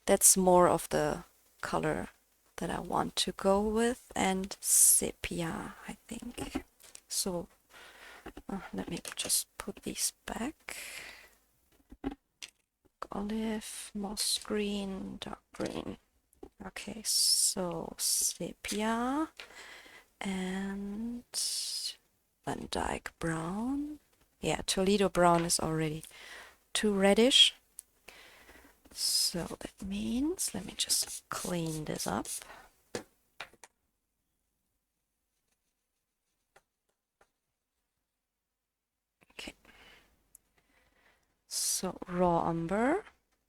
That's more of the color that I want to go with, and sepia, I think. So let me just put these back. Olive, moss green, dark green. Okay, so sepia and Van Dyke brown. Yeah, Toledo brown is already too reddish. So that means, let me just clean this up. Okay. So raw umber.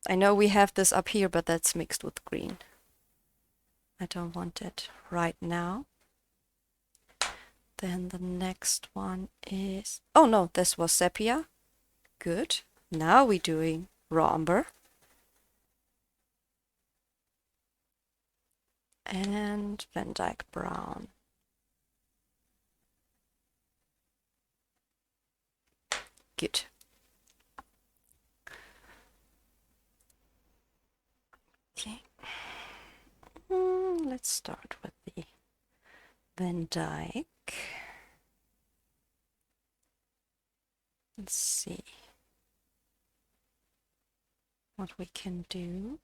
I know we have this up here, but that's mixed with green. I don't want it right now. Then the next one is, oh no, this was sepia. Good. Now we're doing raw umber. And Van Dyke brown. Good. let's start with the Van Dyke. Let's see what we can do.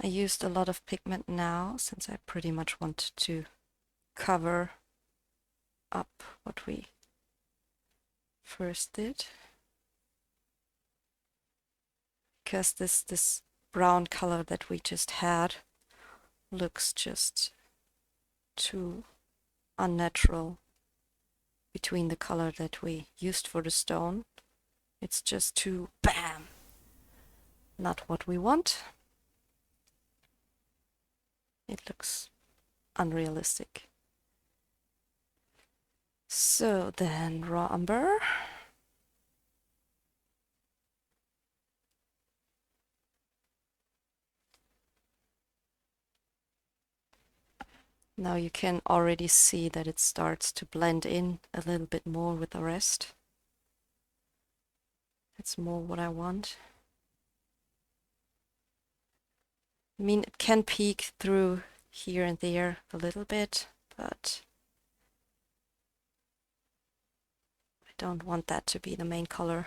I used a lot of pigment now since I pretty much wanted to cover up what we first did. Because this brown color that we just had looks just too unnatural between the color that we used for the stone. It's just too bam! Not what we want. It looks unrealistic. So then raw umber. Now you can already see that it starts to blend in a little bit more with the rest. That's more what I want. I mean, it can peek through here and there a little bit, but I don't want that to be the main color.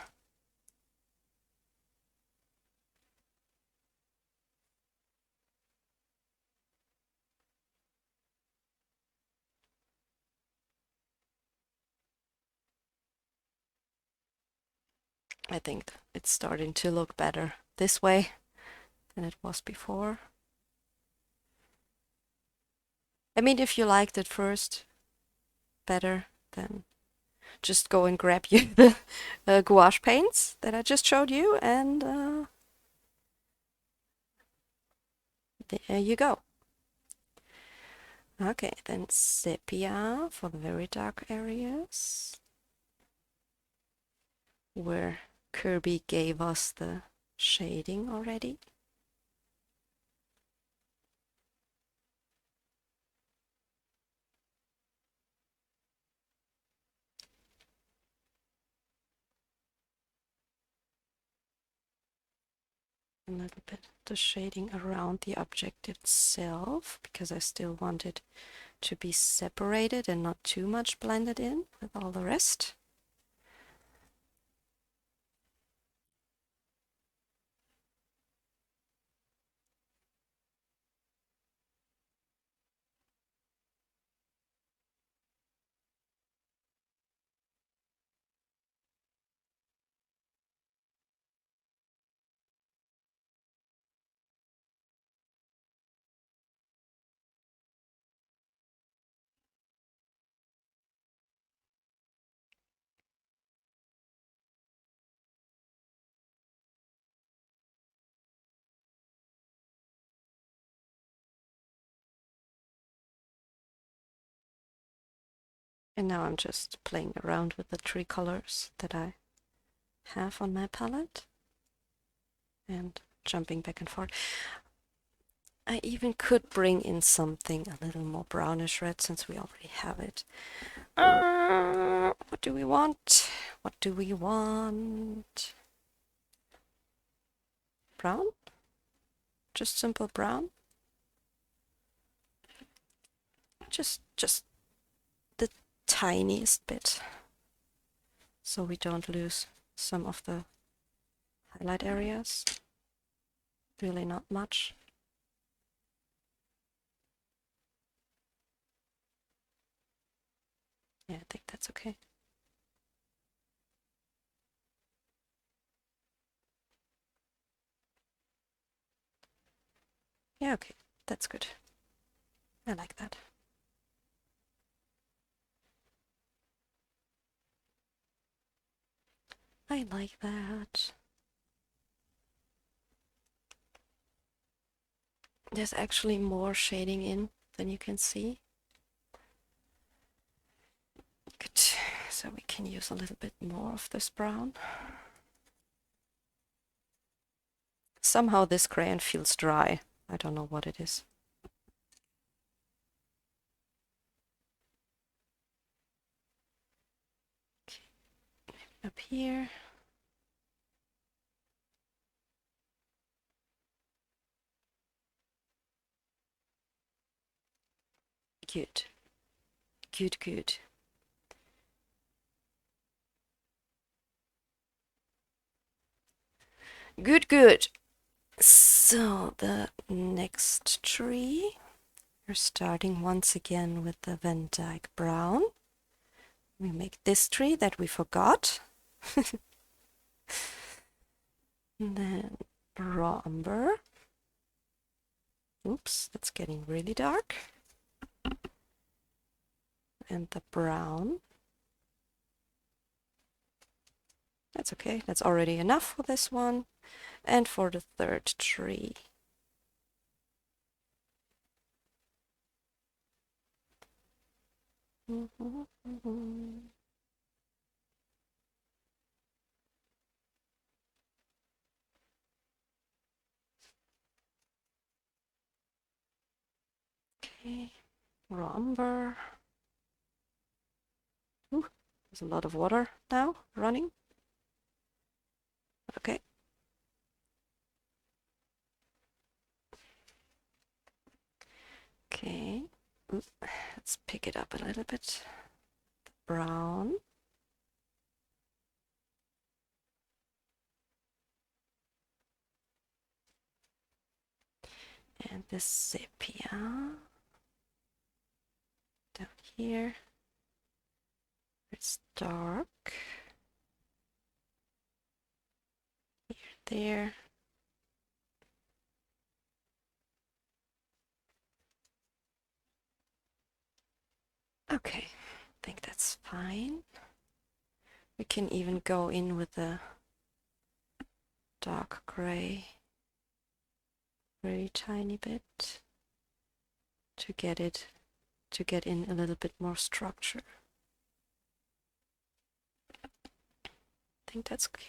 I think it's starting to look better this way than it was before. I mean, if you liked it first better, then just go and grab you the gouache paints that I just showed you, and there you go. Okay, then sepia for the very dark areas, where Kerby gave us the shading already. A little bit the shading around the object itself, because I still want it to be separated and not too much blended in with all the rest. And now I'm just playing around with the three colors that I have on my palette and jumping back and forth. I even could bring in something a little more brownish red since we already have it. What do we want? What do we want? Brown? Just simple brown? Just the tiniest bit, so we don't lose some of the highlight areas. Really not much. Yeah, I think that's okay. Yeah, okay, that's good. I like that. I like that. There's actually more shading in than you can see. Good. So we can use a little bit more of this brown. Somehow this crayon feels dry. I don't know what it is. Okay. Up here. Good. Good, good. Good, good. So the next tree, we're starting once again with the Van Dyke Brown. We make this tree that we forgot. And then raw umber. Oops, that's getting really dark. And the brown. That's okay, that's already enough for this one. And for the third tree. Okay, raw umber. Ooh, there's a lot of water now running. Okay. Okay, let's pick it up a little bit. Brown. And the sepia. Down here. It's dark. Here, there. Okay, I think that's fine. We can even go in with a dark gray, very tiny bit, to get in a little bit more structure. I think that's okay.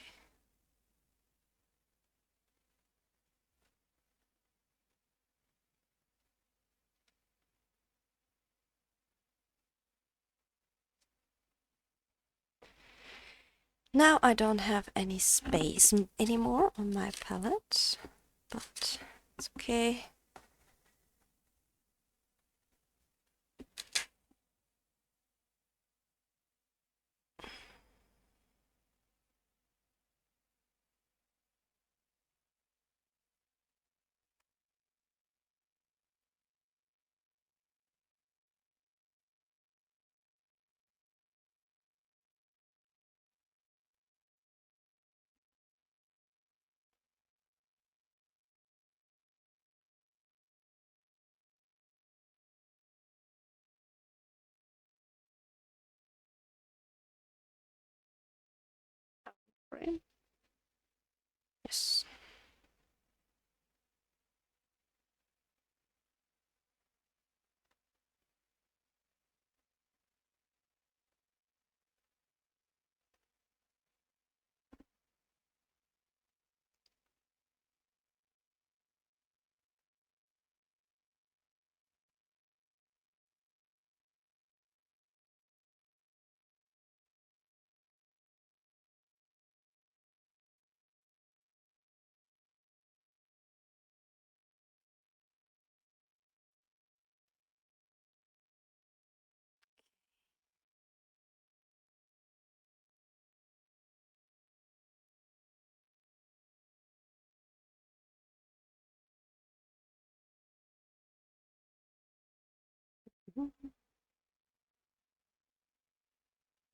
Now I don't have any space anymore on my palette, but it's okay. Right. Yes.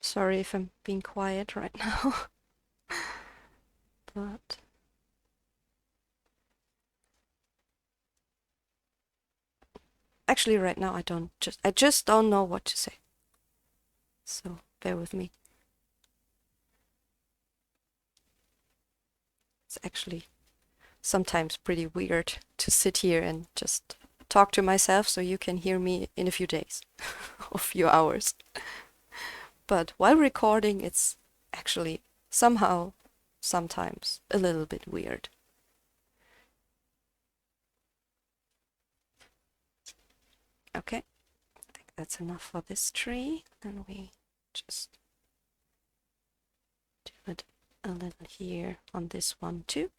Sorry if I'm being quiet right now, but actually right now I just don't know what to say. So bear with me. It's actually sometimes pretty weird to sit here and just talk to myself so you can hear me in a few days or few hours. But while recording, it's actually somehow, sometimes a little bit weird. Okay, I think that's enough for this tree. Then we just do it a little here on this one too.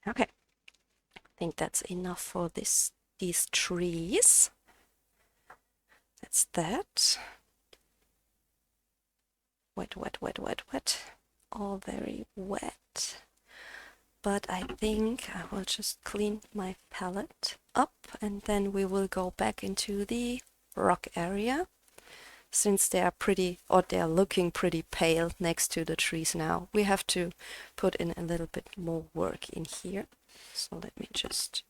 Okay, I think that's enough for these trees. That's that. Wet, wet, wet, wet, wet. All very wet. But I think I will just clean my palette up and then we will go back into the rock area. Since they are pretty, or they're looking pretty pale next to the trees now, we have to put in a little bit more work in here. So let me just...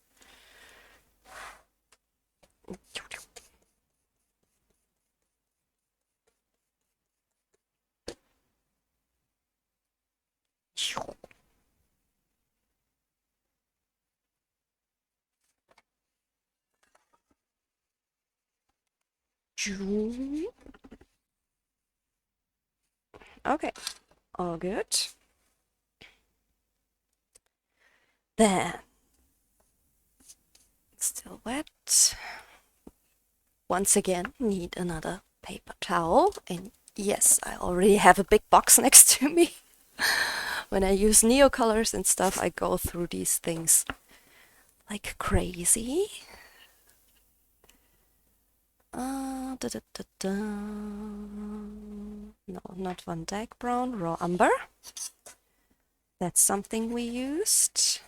Okay, all good. Then, still wet. Once again, need another paper towel. And yes, I already have a big box next to me. When I use Neocolors and stuff, I go through these things like crazy. Da, da, da, da. No, not Van Dyke Brown, raw umber. That's something we used.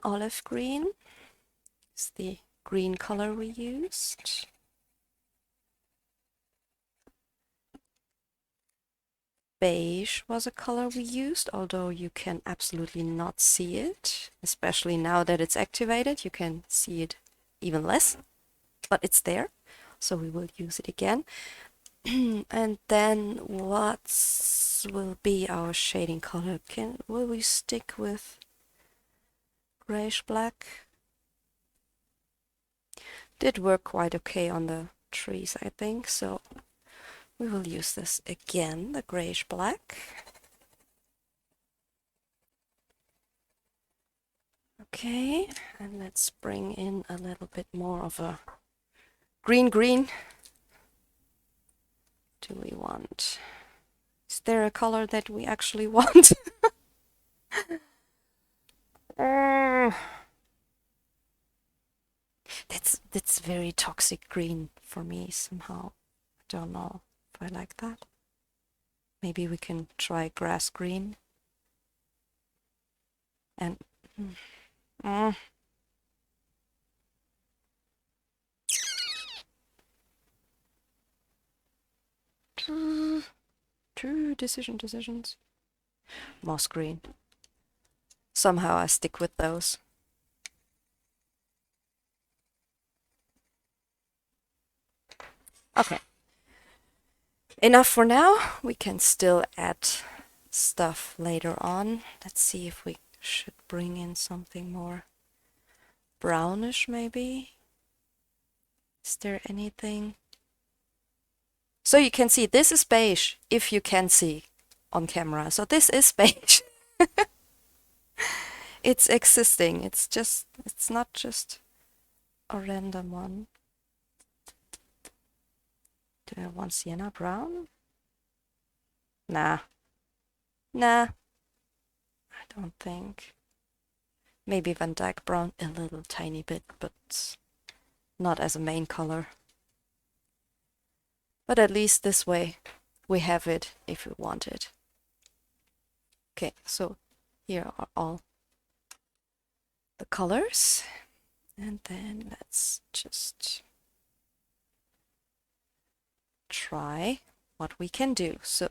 Olive green is the green color we used. Beige was a color we used, although you can absolutely not see it, especially now that it's activated. You can see it even less, but it's there, so we will use it again. And then what will be our shading color? Will we stick with grayish black? Did work quite okay on the trees, I think, so we will use this again, the grayish black. Okay, and let's bring in a little bit more of a green. Do we want? Is there a color that we actually want? That's very toxic green for me somehow. I don't know if I like that. Maybe we can try grass green. And two decisions. Moss green. Somehow I stick with those. Okay. Enough for now. We can still add stuff later on. Let's see if we should bring in something more brownish maybe. Is there anything? So you can see this is beige, if you can see on camera. So this is beige. It's existing. It's not just a random one. Do I want sienna brown? Nah. I don't think. Maybe Van Dyke brown a little tiny bit, but not as a main color. But at least this way we have it if we want it. Okay, so here are all the colors. And then let's just try what we can do. So,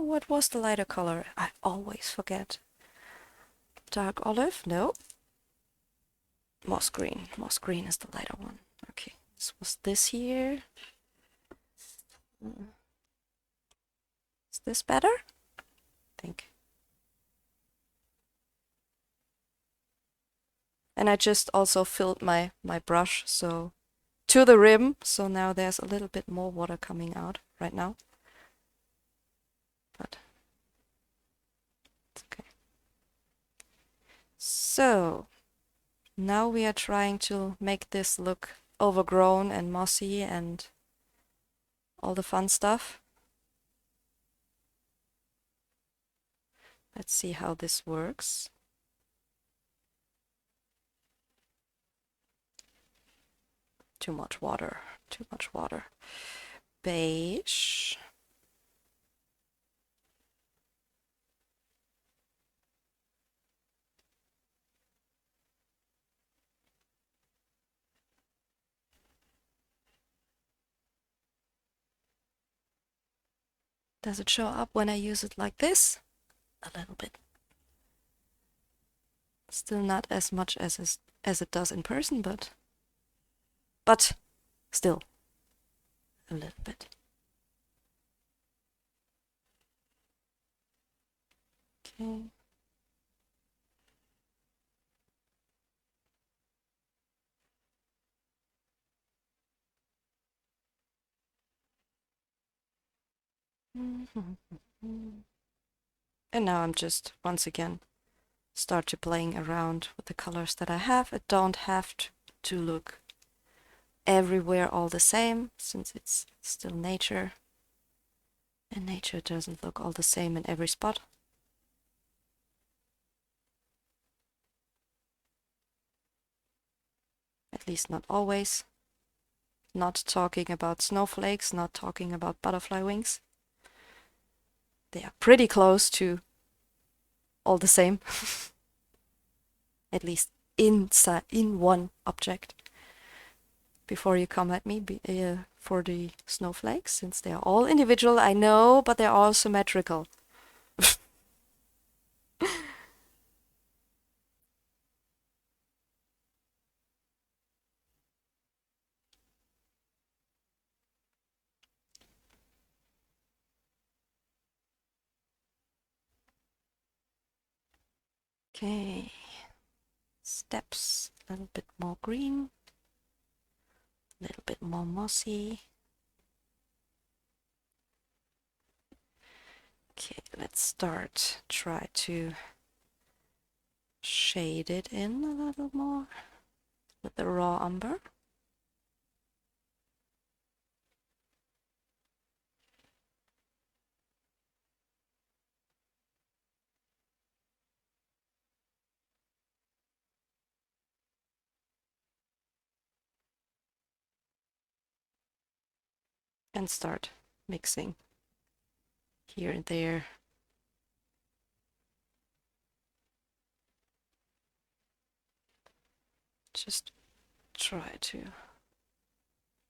what was the lighter color? I always forget. Dark olive? No. Moss green. Moss green is the lighter one. Okay, this was this here. Is this better? I think. And I just also filled my brush so to the rim, so now there's a little bit more water coming out right now. But it's okay. So now we are trying to make this look overgrown and mossy and all the fun stuff. Let's see how this works. Too much water, too much water. Beige. Does it show up when I use it like this? A little bit. Still not as much as it does in person, but still a little bit. Okay. And now I'm just once again start to playing around with the colors that I have. It don't have to look everywhere all the same, since it's still nature, and nature doesn't look all the same in every spot. At least not always. Not talking about snowflakes, not talking about butterfly wings. They are pretty close to all the same. At least in one object. Before you come at me for the snowflakes, since they are all individual, I know, but they're all symmetrical. Okay, steps, a little bit more green, a little bit more mossy. Okay, let's start, try to shade it in a little more with the raw umber. And start mixing here and there. Just try to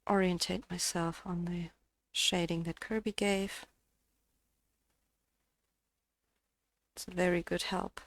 orientate myself on the shading that Kerby gave. It's a very good help.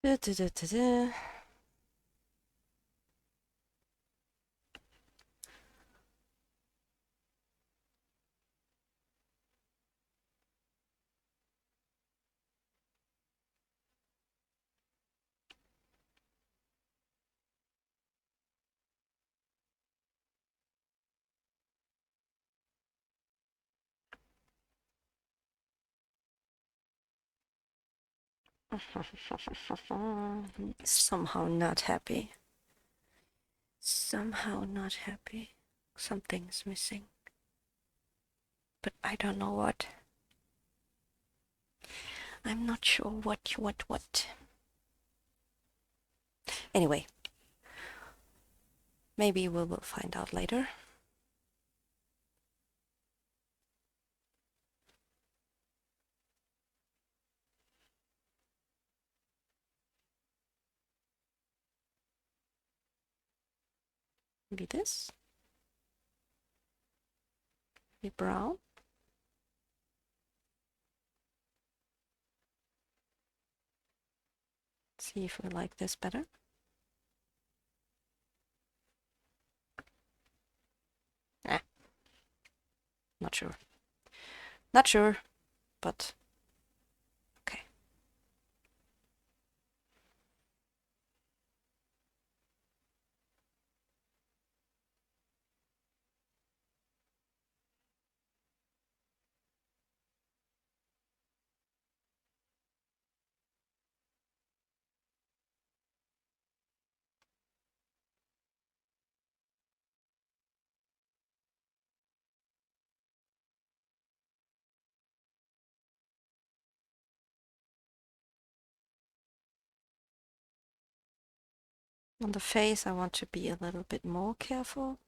Da, da, da, da, da. Somehow not happy. Somehow not happy. Something's missing. But I don't know what. I'm not sure what. Anyway, maybe we will find out later. Maybe this. Maybe brown. See if we like this better. Not sure. Not sure, but okay. On the face, I want to be a little bit more careful,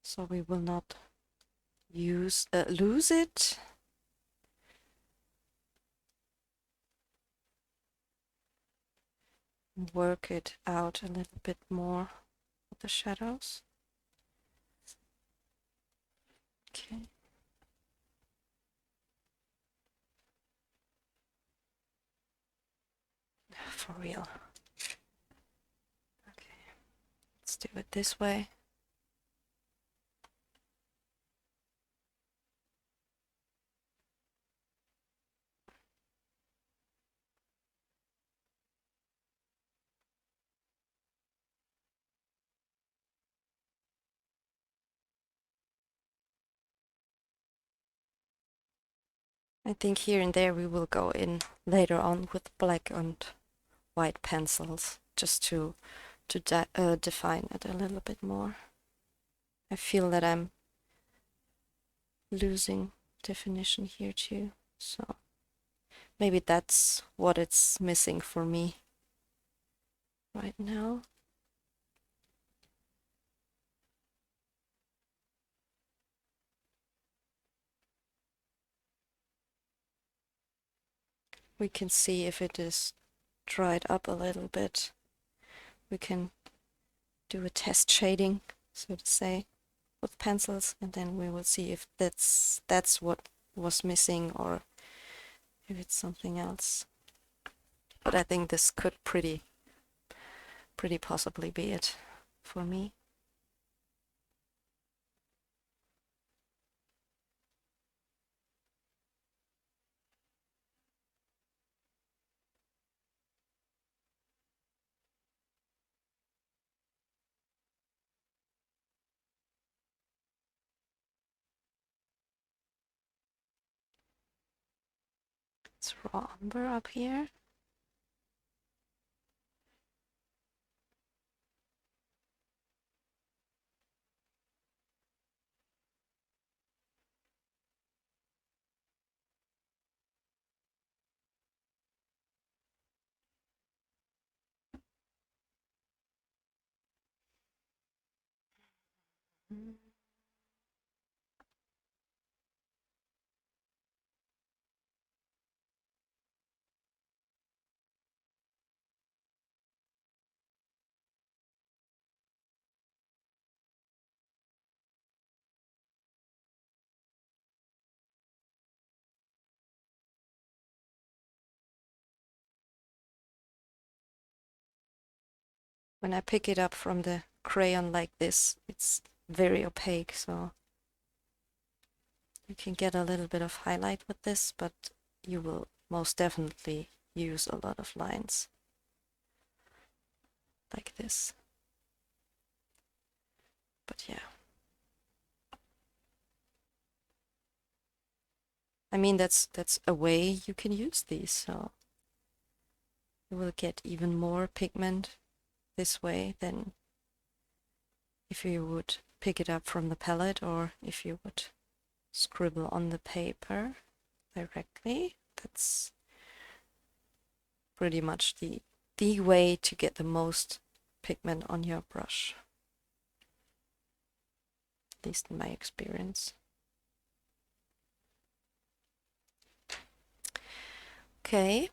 so we will not lose it. Work it out a little bit more with the shadows. Okay. For real. Okay. Let's do it this way. I think here and there we will go in later on with black and white pencils just to define it a little bit more. I feel that I'm losing definition here too, so maybe that's what it's missing for me right now. We can see if it is dried up a little bit. We can do a test shading, so to say, with pencils, and then we will see if that's what was missing or if it's something else. But I think this could pretty possibly be it for me. It's raw umber up here. When I pick it up from the crayon like this, it's very opaque, so you can get a little bit of highlight with this, but you will most definitely use a lot of lines like this. But yeah. I mean, that's a way you can use these, so you will get even more pigment this way than if you would pick it up from the palette or if you would scribble on the paper directly. That's pretty much the way to get the most pigment on your brush, at least in my experience. Okay,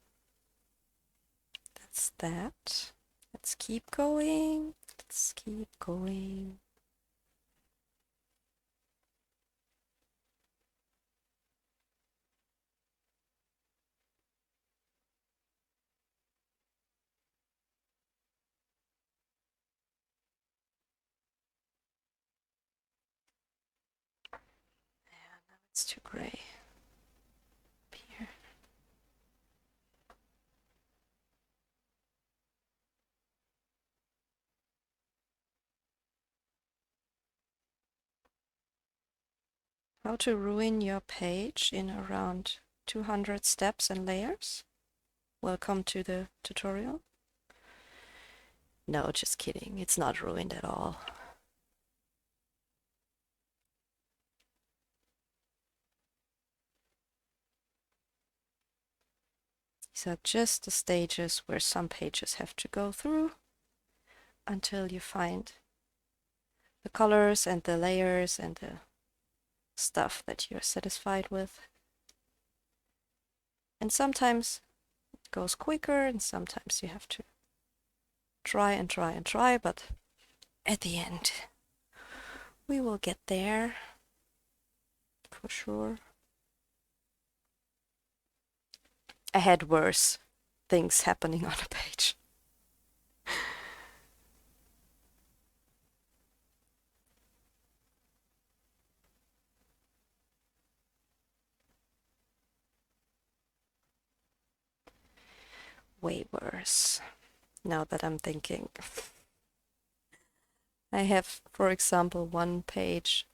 that's that. Let's keep going. Let's keep going. It's too gray. Up here. How to ruin your page in around 200 steps and layers. Welcome to the tutorial. No, just kidding. It's not ruined at all. These are just the stages where some pages have to go through until you find the colors and the layers and the stuff that you're satisfied with. And sometimes it goes quicker and sometimes you have to try and try and try, but at the end we will get there for sure. I had worse things happening on a page. Way worse, now that I'm thinking. I have, for example, one page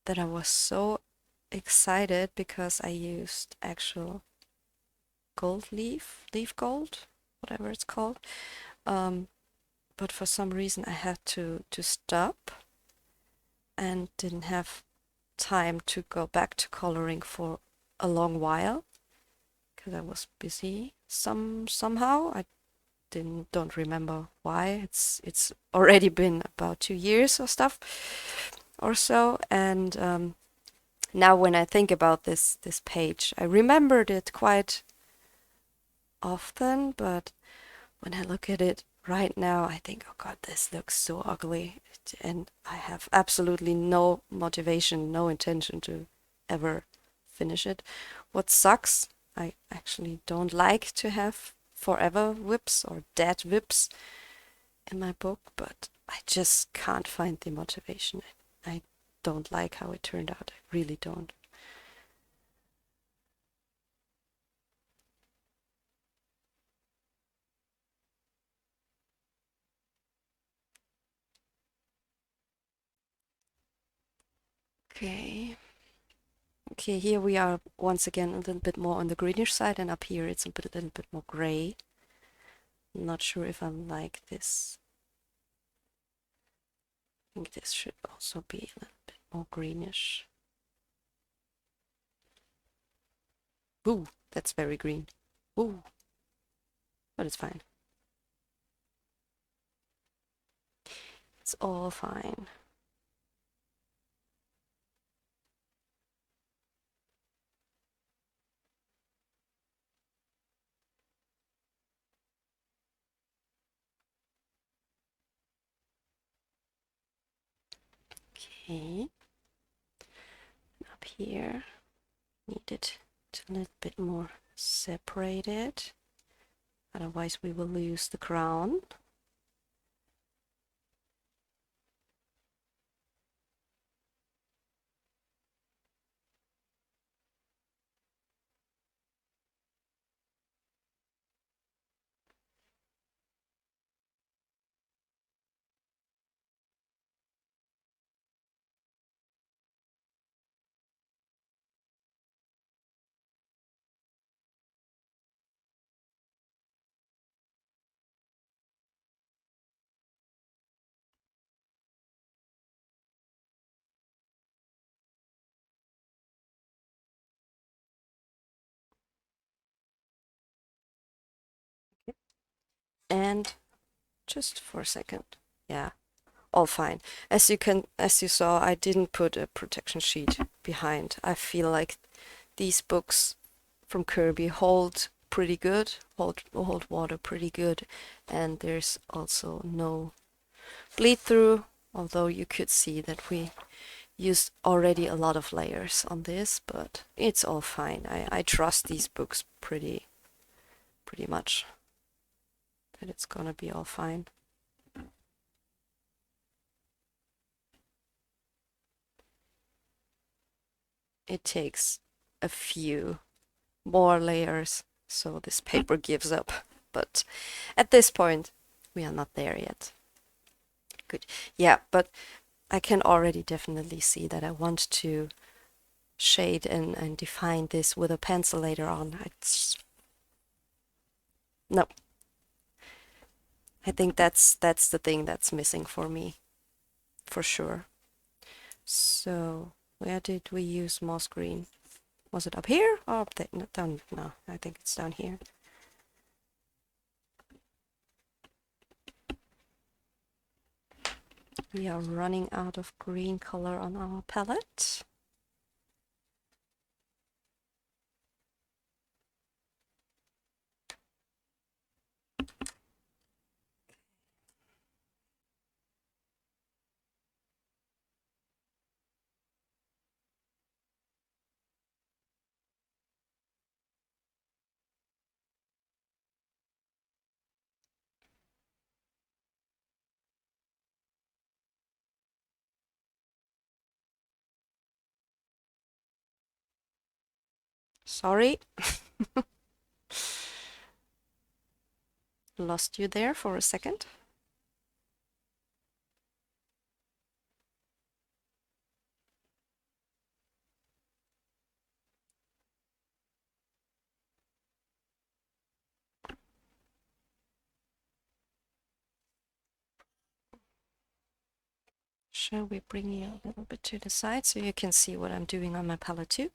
that I was so excited because I used actual gold leaf gold, whatever it's called. But for some reason I had to stop and didn't have time to go back to coloring for a long while because I was busy somehow. I don't remember why. It's already been about 2 years or stuff or so, and now when I think about this page, I remembered it quite often, but when I look at it right now, I think, oh God, this looks so ugly, and I have absolutely no motivation, no intention to ever finish it. What sucks, I actually don't like to have forever whips or dead whips in my book, but I just can't find the motivation. I don't like how it turned out. I really don't. Okay. Okay, here we are once again a little bit more on the greenish side, and up here it's a little bit more gray. I'm not sure if I like this. I think this should also be a little bit more greenish. Ooh, that's very green. Ooh, but it's fine. It's all fine. Okay. Up here, need it to a little bit more separated. Otherwise we will lose the crown. And just for a second, yeah, all fine. As you saw, I didn't put a protection sheet behind. I feel like these books from Kerby hold pretty good, hold water pretty good, and there's also no bleed through, although you could see that we used already a lot of layers on this, but it's all fine. I trust these books pretty much that it's gonna be all fine. it takes a few more layers, so this paper gives up. But at this point, we are not there yet. Good. Yeah, but I can already definitely see that I want to shade and define this with a pencil later on. No. I think that's the thing that's missing for me, for sure. So where did we use moss green? Was it up here or up there? No, down. No, I think it's down here. We are running out of green color on our palette. Sorry. Lost you there for a second. Shall we bring you a little bit to the side so you can see what I'm doing on my palette too?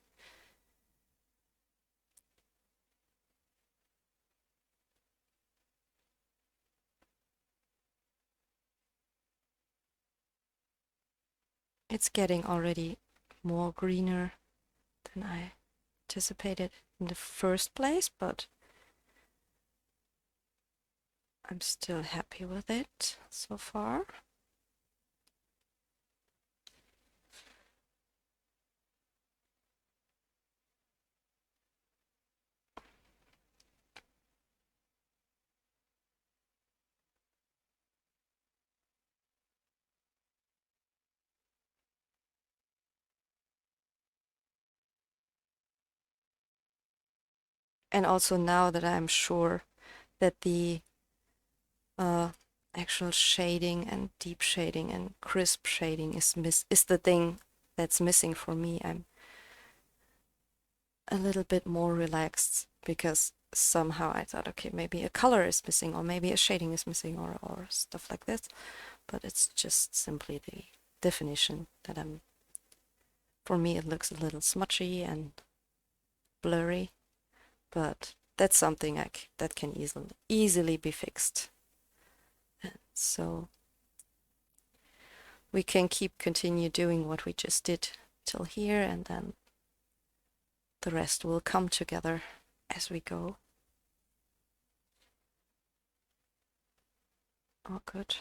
It's getting already more greener than I anticipated in the first place, but I'm still happy with it so far. And also now that I'm sure that the actual shading and deep shading and crisp shading is the thing that's missing for me, I'm a little bit more relaxed, because somehow I thought, okay, maybe a color is missing or maybe a shading is missing or stuff like this, but it's just simply the definition that for me it looks a little smudgy and blurry, but that's something that can easily be fixed. And so we can continue doing what we just did till here, and then the rest will come together as we go. Oh, good.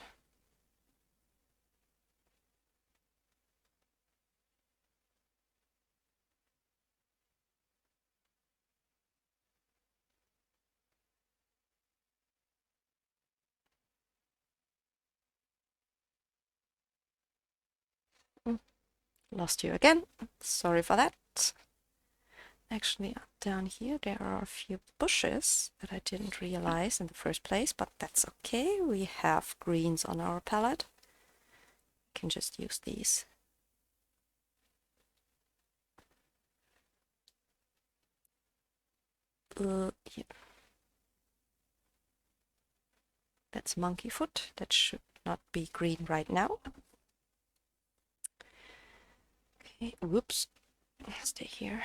Lost you again. Sorry for that. Actually, down here there are a few bushes that I didn't realize in the first place, but that's okay. We have greens on our palette. We can just use these. Yeah. That's monkey foot. That should not be green right now. Okay, whoops. Stay here.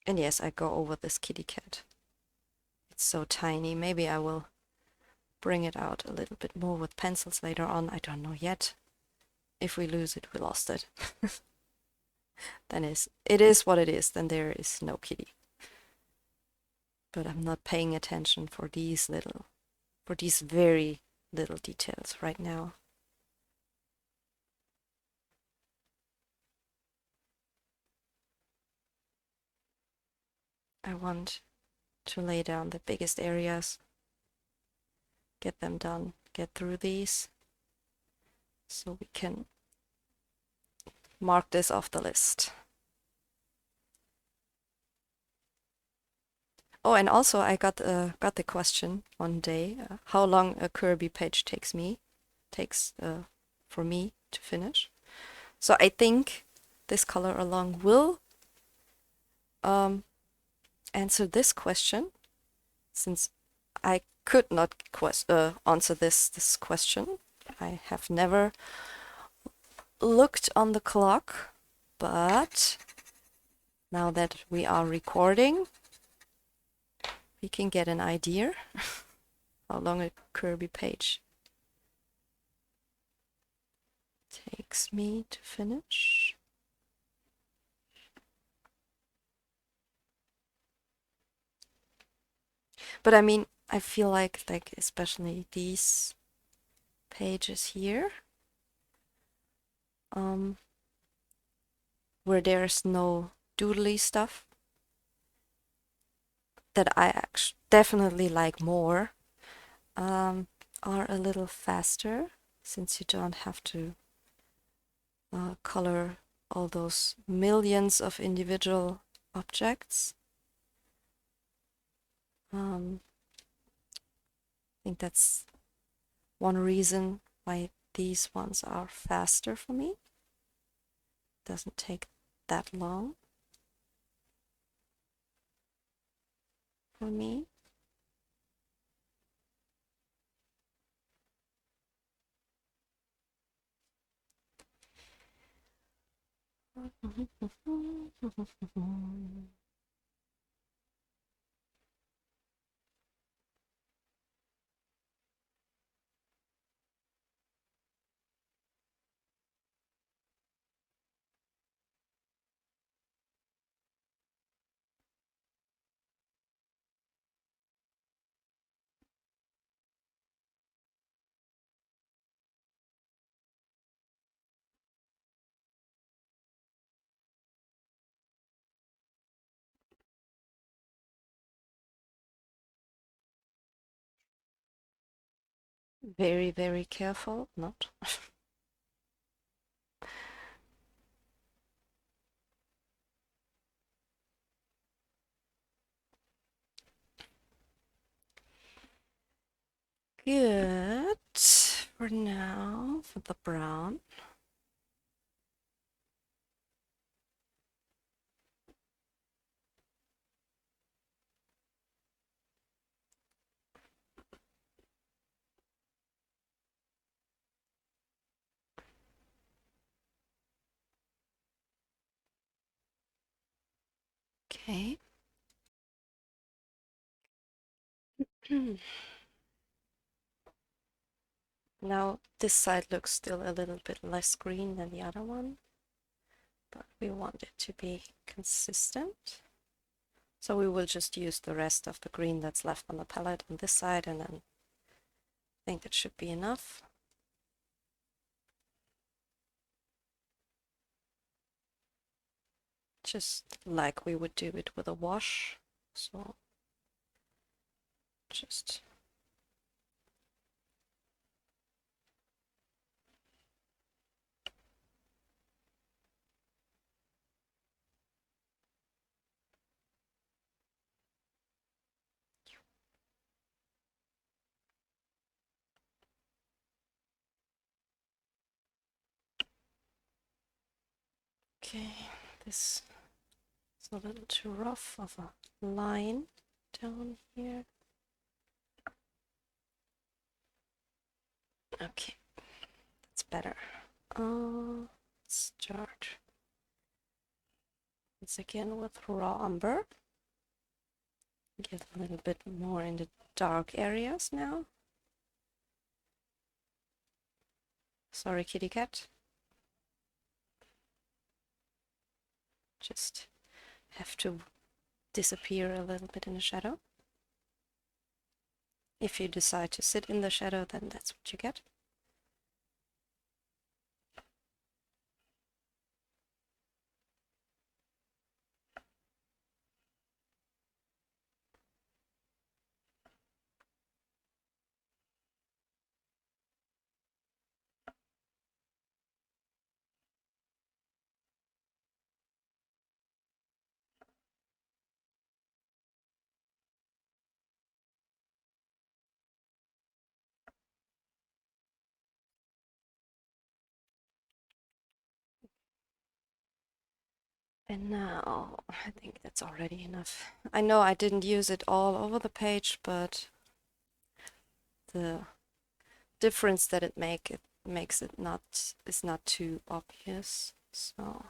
And yes, I go over this kitty cat It's so tiny. Maybe I will bring it out a little bit more with pencils later on. I don't know yet. If we lose it, we lost it. Then it is what it is. Then there is no kitty. But I'm not paying attention for these very little details right now. I want to lay down the biggest areas, get them done, get through these, so we can mark this off the list. Oh, and also I got the question one day, how long a Kerby page takes for me to finish. So I think this color along will answer this question, since I could not answer this question. I have never looked on the clock, but now that we are recording, we can get an idea how long a Kerby page takes me to finish. But I mean, I feel like especially these pages here, where there's no doodly stuff, that I definitely like more, are a little faster, since you don't have to color all those millions of individual objects. I think that's one reason why these ones are faster for me. Doesn't take that long for me. Very, very careful, not. Good for now for the brown. Okay. Now this side looks still a little bit less green than the other one, but we want it to be consistent. So we will just use the rest of the green that's left on the palette on this side, and then I think that should be enough. Just like we would do it with a wash. So just okay, this is a little too rough of a line down here. Okay, that's better. Let's start once again with raw umber. Get a little bit more in the dark areas now. Sorry, kitty cat. Just have to disappear a little bit in the shadow. If you decide to sit in the shadow, then that's what you get. And now, I think that's already enough. I know I didn't use it all over the page, but the difference that it makes it is not too obvious. So,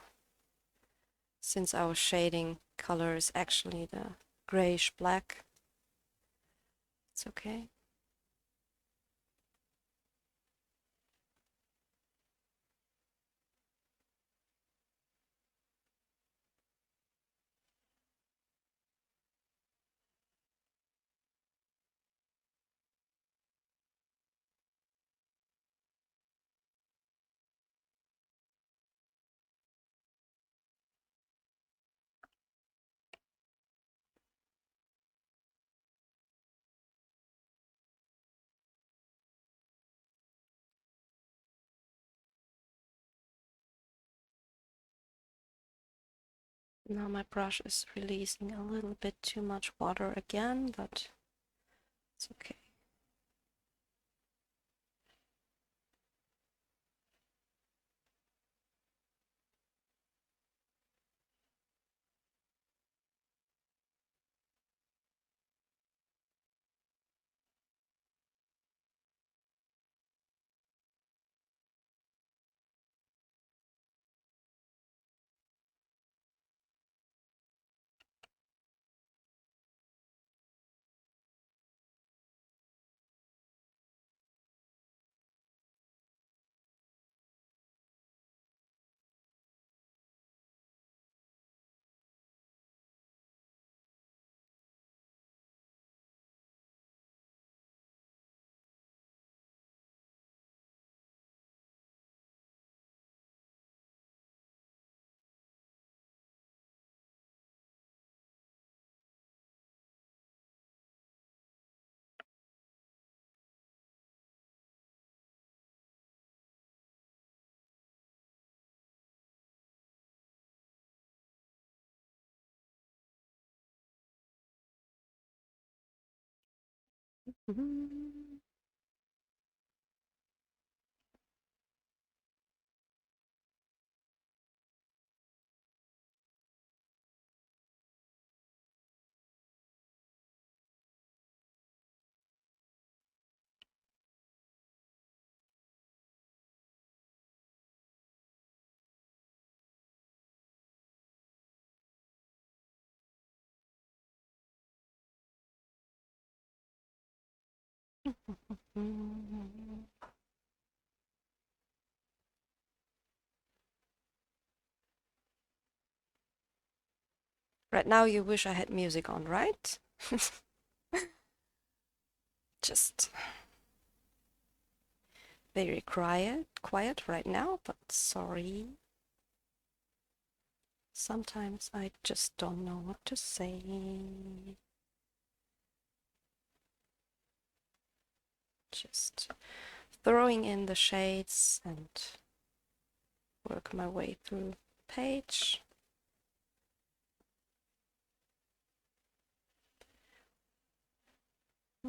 since our shading color is actually the grayish black, it's okay. Now my brush is releasing a little bit too much water again, but it's okay. Mm-hmm. Right now you wish I had music on, right? Just very quiet right now, but sorry. Sometimes I just don't know what to say. Just throwing in the shades and work my way through the page.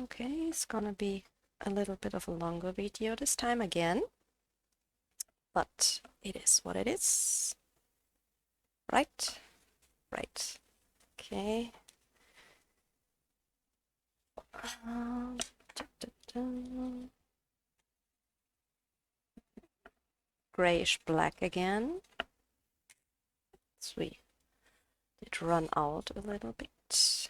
Okay, it's gonna be a little bit of a longer video this time again, but it is what it is. Right? Right. Okay. Da, da, da. Grayish black again. So we did run out a little bit.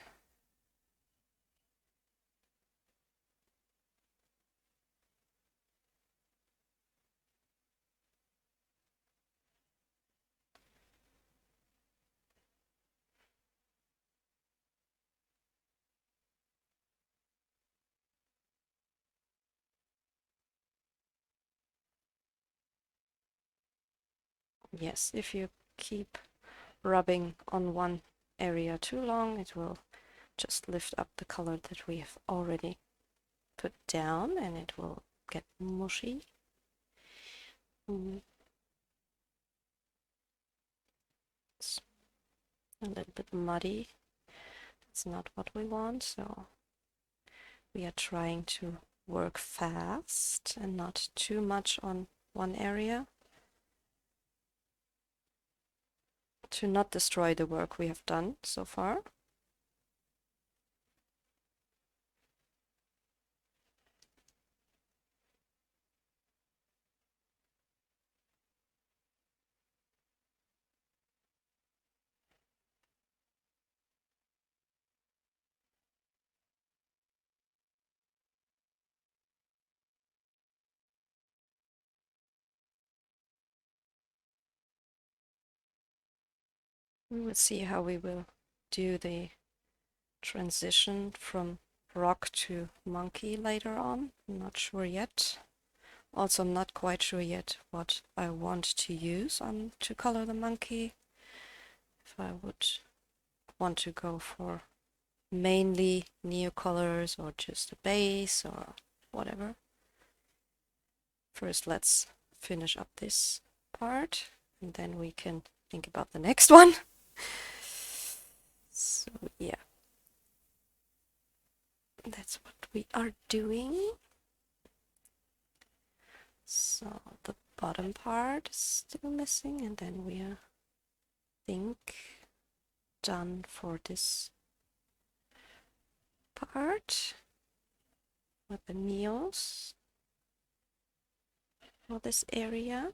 Yes, if you keep rubbing on one area too long, it will just lift up the color that we have already put down and it will get mushy. It's a little bit muddy. That's not what we want, so we are trying to work fast and not too much on one area to not destroy the work we have done so far. We will see how we will do the transition from rock to monkey later on. I'm not sure yet. Also, I'm not quite sure yet what I want to use on to color the monkey. If I would want to go for mainly Neocolors or just a base or whatever. First, let's finish up this part and then we can think about the next one. So yeah, that's what we are doing. So the bottom part is still missing and then we are, I think, done for this part with the neos for this area.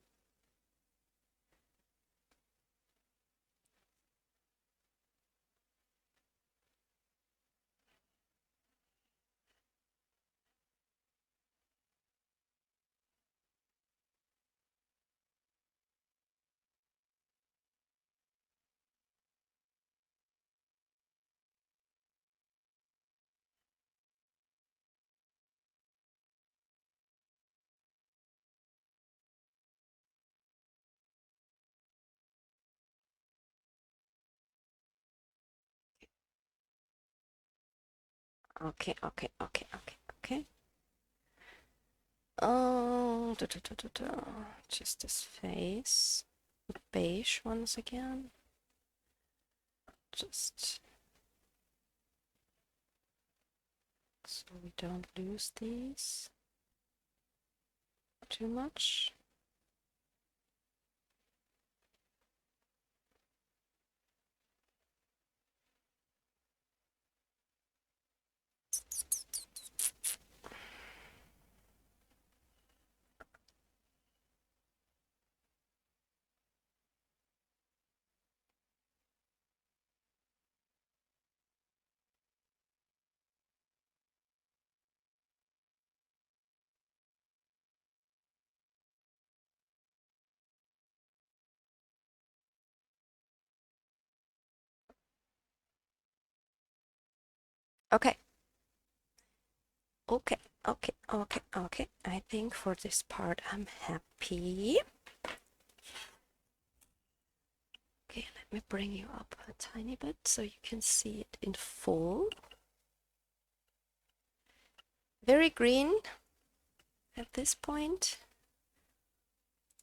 Okay. Oh, just this face. Beige once again. Just so we don't lose these too much. Okay. Okay. I think for this part I'm happy. Okay, let me bring you up a tiny bit so you can see it in full. Very green at this point.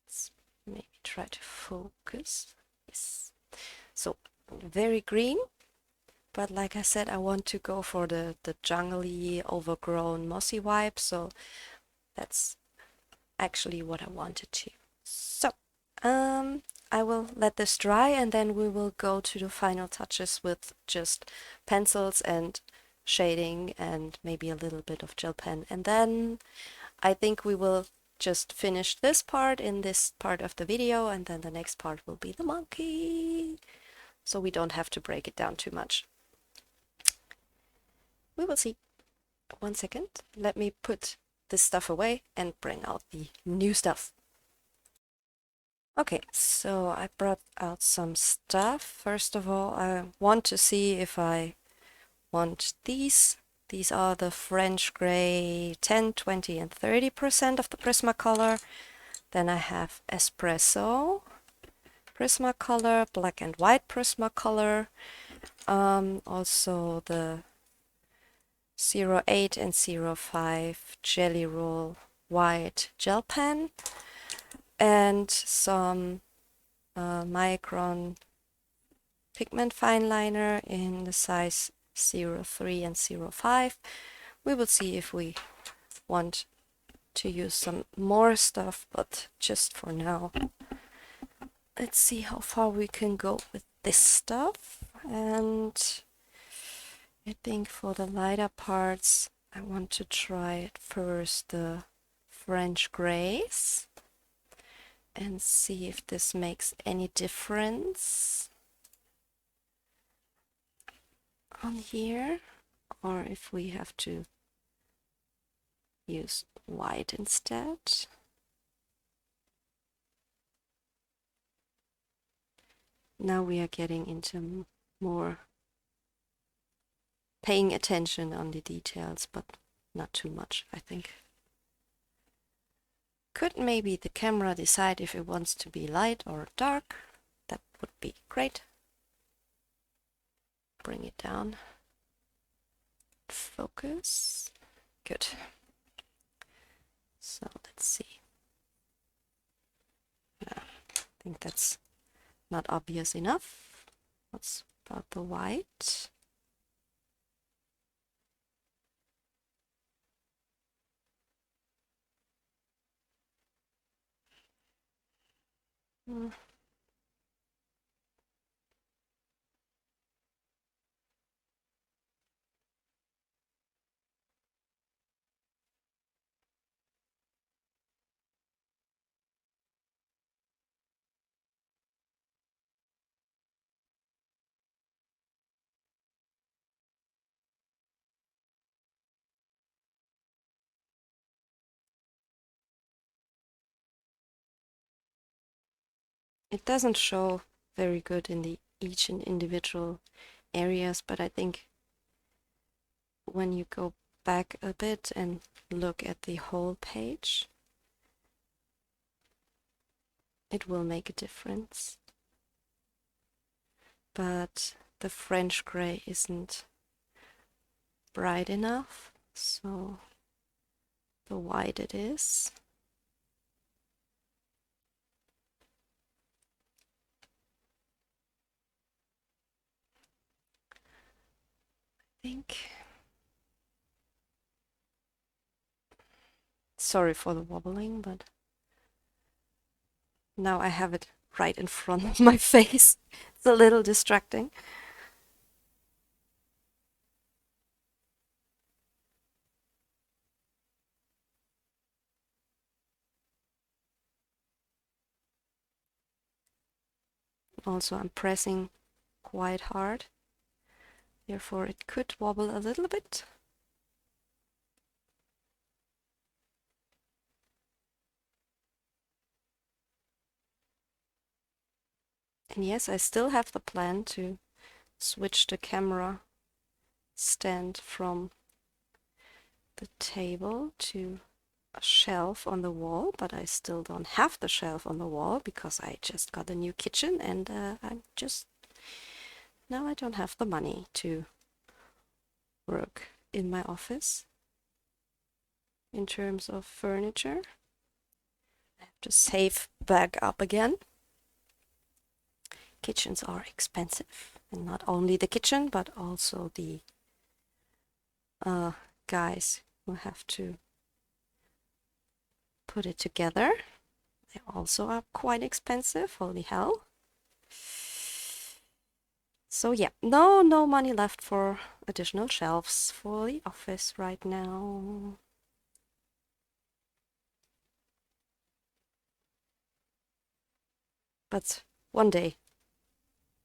Let's maybe try to focus. Yes. So very green, but like I said, I want to go for the jungly, overgrown, mossy vibe. So that's actually what I wanted to. So I will let this dry and then we will go to the final touches with just pencils and shading and maybe a little bit of gel pen. And then I think we will just finish this part in this part of the video and then the next part will be the monkey. So we don't have to break it down too much. We will see. 1 second. Let me put this stuff away and bring out the new stuff. Okay, so I brought out some stuff. First of all, I want to see if I want these. These are the French gray 10, 20, and 30% of the Prismacolor. Then I have espresso. Prismacolor, black and white Prismacolor, also the 08 and 05 Jelly Roll white gel pen, and some Micron pigment fine liner in the size 03 and 05. We will see if we want to use some more stuff, but just for now, let's see how far we can go with this stuff. And I think for the lighter parts, I want to try at first the French grays and see if this makes any difference on here, or if we have to use white instead. Now we are getting into more paying attention on the details, but not too much, I think. Could maybe the camera decide if it wants to be light or dark? That would be great. Bring it down. Focus. Good. So let's see. I think that's not obvious enough. What's about the white? It doesn't show very good in the each and individual areas, but I think when you go back a bit and look at the whole page, it will make a difference. But the French gray isn't bright enough, so the white it is. I think. Sorry for the wobbling, but now I have it right in front of my face. It's a little distracting. Also, I'm pressing quite hard, therefore it could wobble a little bit. And yes, I still have the plan to switch the camera stand from the table to a shelf on the wall, but I still don't have the shelf on the wall because I just got a new kitchen, and now I don't have the money to work in my office in terms of furniture. I have to save back up again. Kitchens are expensive, and not only the kitchen, but also the guys who have to put it together. They also are quite expensive, holy hell. So yeah, no money left for additional shelves for the office right now. But one day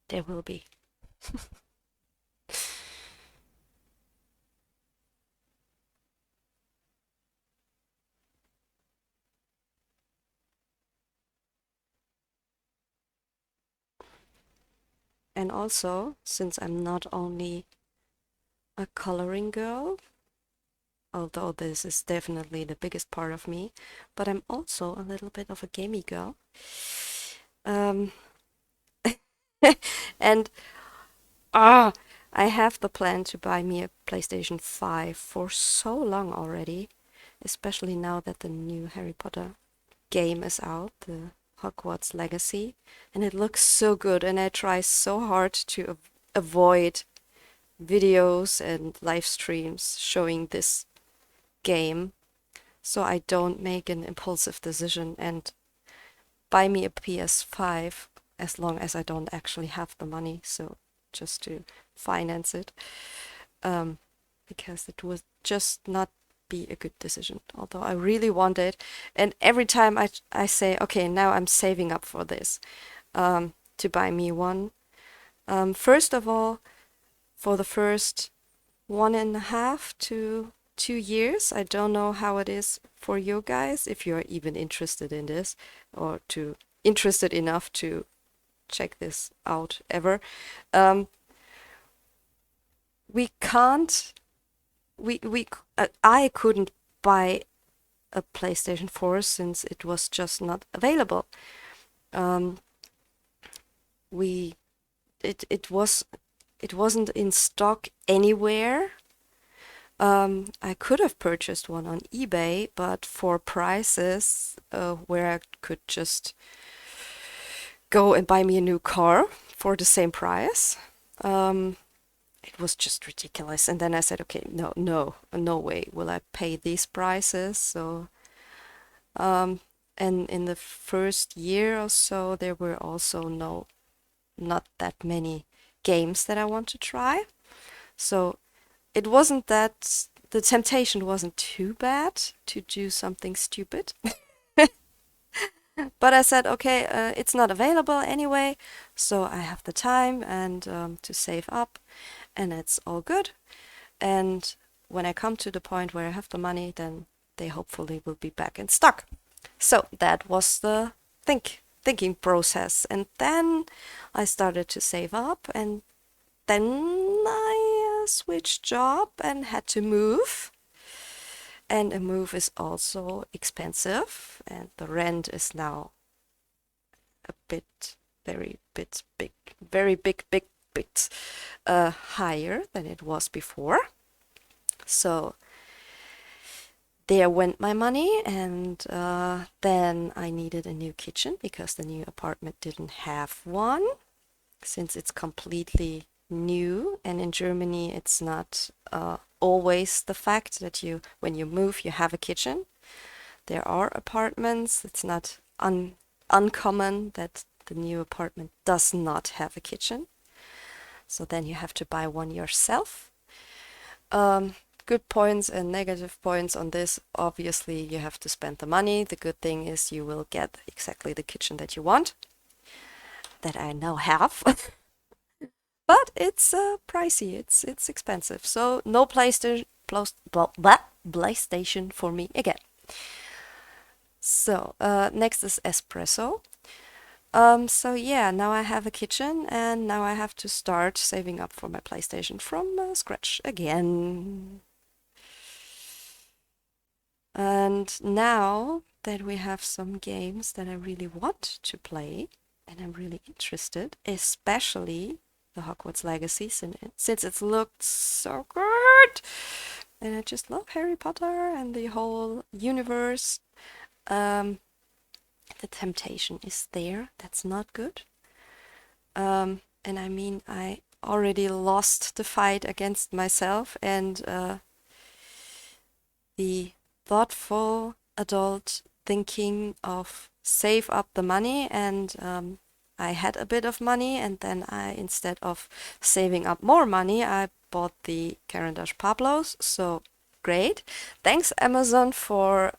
there will be. And also, since I'm not only a coloring girl, although this is definitely the biggest part of me, but I'm also a little bit of a gamey girl. And I have the plan to buy me a PlayStation 5 for so long already, especially now that the new Harry Potter game is out, the Hogwarts Legacy, and it looks so good, and I try so hard to avoid videos and live streams showing this game so I don't make an impulsive decision and buy me a PS5 as long as I don't actually have the money, so just to finance it, um, because it would just not be a good decision, although I really want it. And every time I say, okay, now I'm saving up for this, to buy me one. First of all, for the first 1.5 to 2 years, I don't know how it is for you guys, if you're even interested in this or to interested enough to check this out ever. Um, we can't, we I couldn't buy a PlayStation 4 since it was just not available. Um, we it wasn't in stock anywhere. I could have purchased one on eBay, but for prices where I could just go and buy me a new car for the same price, it was just ridiculous. And then I said, okay, no way will I pay these prices. So, and in the first year or so, there were also not that many games that I want to try. So it wasn't that the temptation wasn't too bad to do something stupid. But I said, okay, it's not available anyway, so I have the time and to save up, and it's all good. And when I come to the point where I have the money, then they hopefully will be back in stock. So that was the thinking process. And then I started to save up, and then I switched job and had to move. And a move is also expensive, and the rent is now a bit, very bit higher than it was before. So there went my money, and then I needed a new kitchen because the new apartment didn't have one, since it's completely new, and in Germany it's not always the fact that when you move, you have a kitchen. There are apartments, it's not uncommon that the new apartment does not have a kitchen. So then you have to buy one yourself. Good points and negative points on this. Obviously, you have to spend the money. The good thing is you will get exactly the kitchen that you want, that I now have. But it's pricey, it's expensive. So no PlayStation for me again. So next is espresso. So yeah, now I have a kitchen, and now I have to start saving up for my PlayStation from scratch again. And now that we have some games that I really want to play, and I'm really interested, especially the Hogwarts Legacy, since it looked so good, and I just love Harry Potter and the whole universe. The temptation is there. That's not good. And I mean, I already lost the fight against myself, and the thoughtful adult thinking of save up the money, and I had a bit of money, and then instead of saving up more money, I bought the Caran Pablos. So great. Thanks Amazon for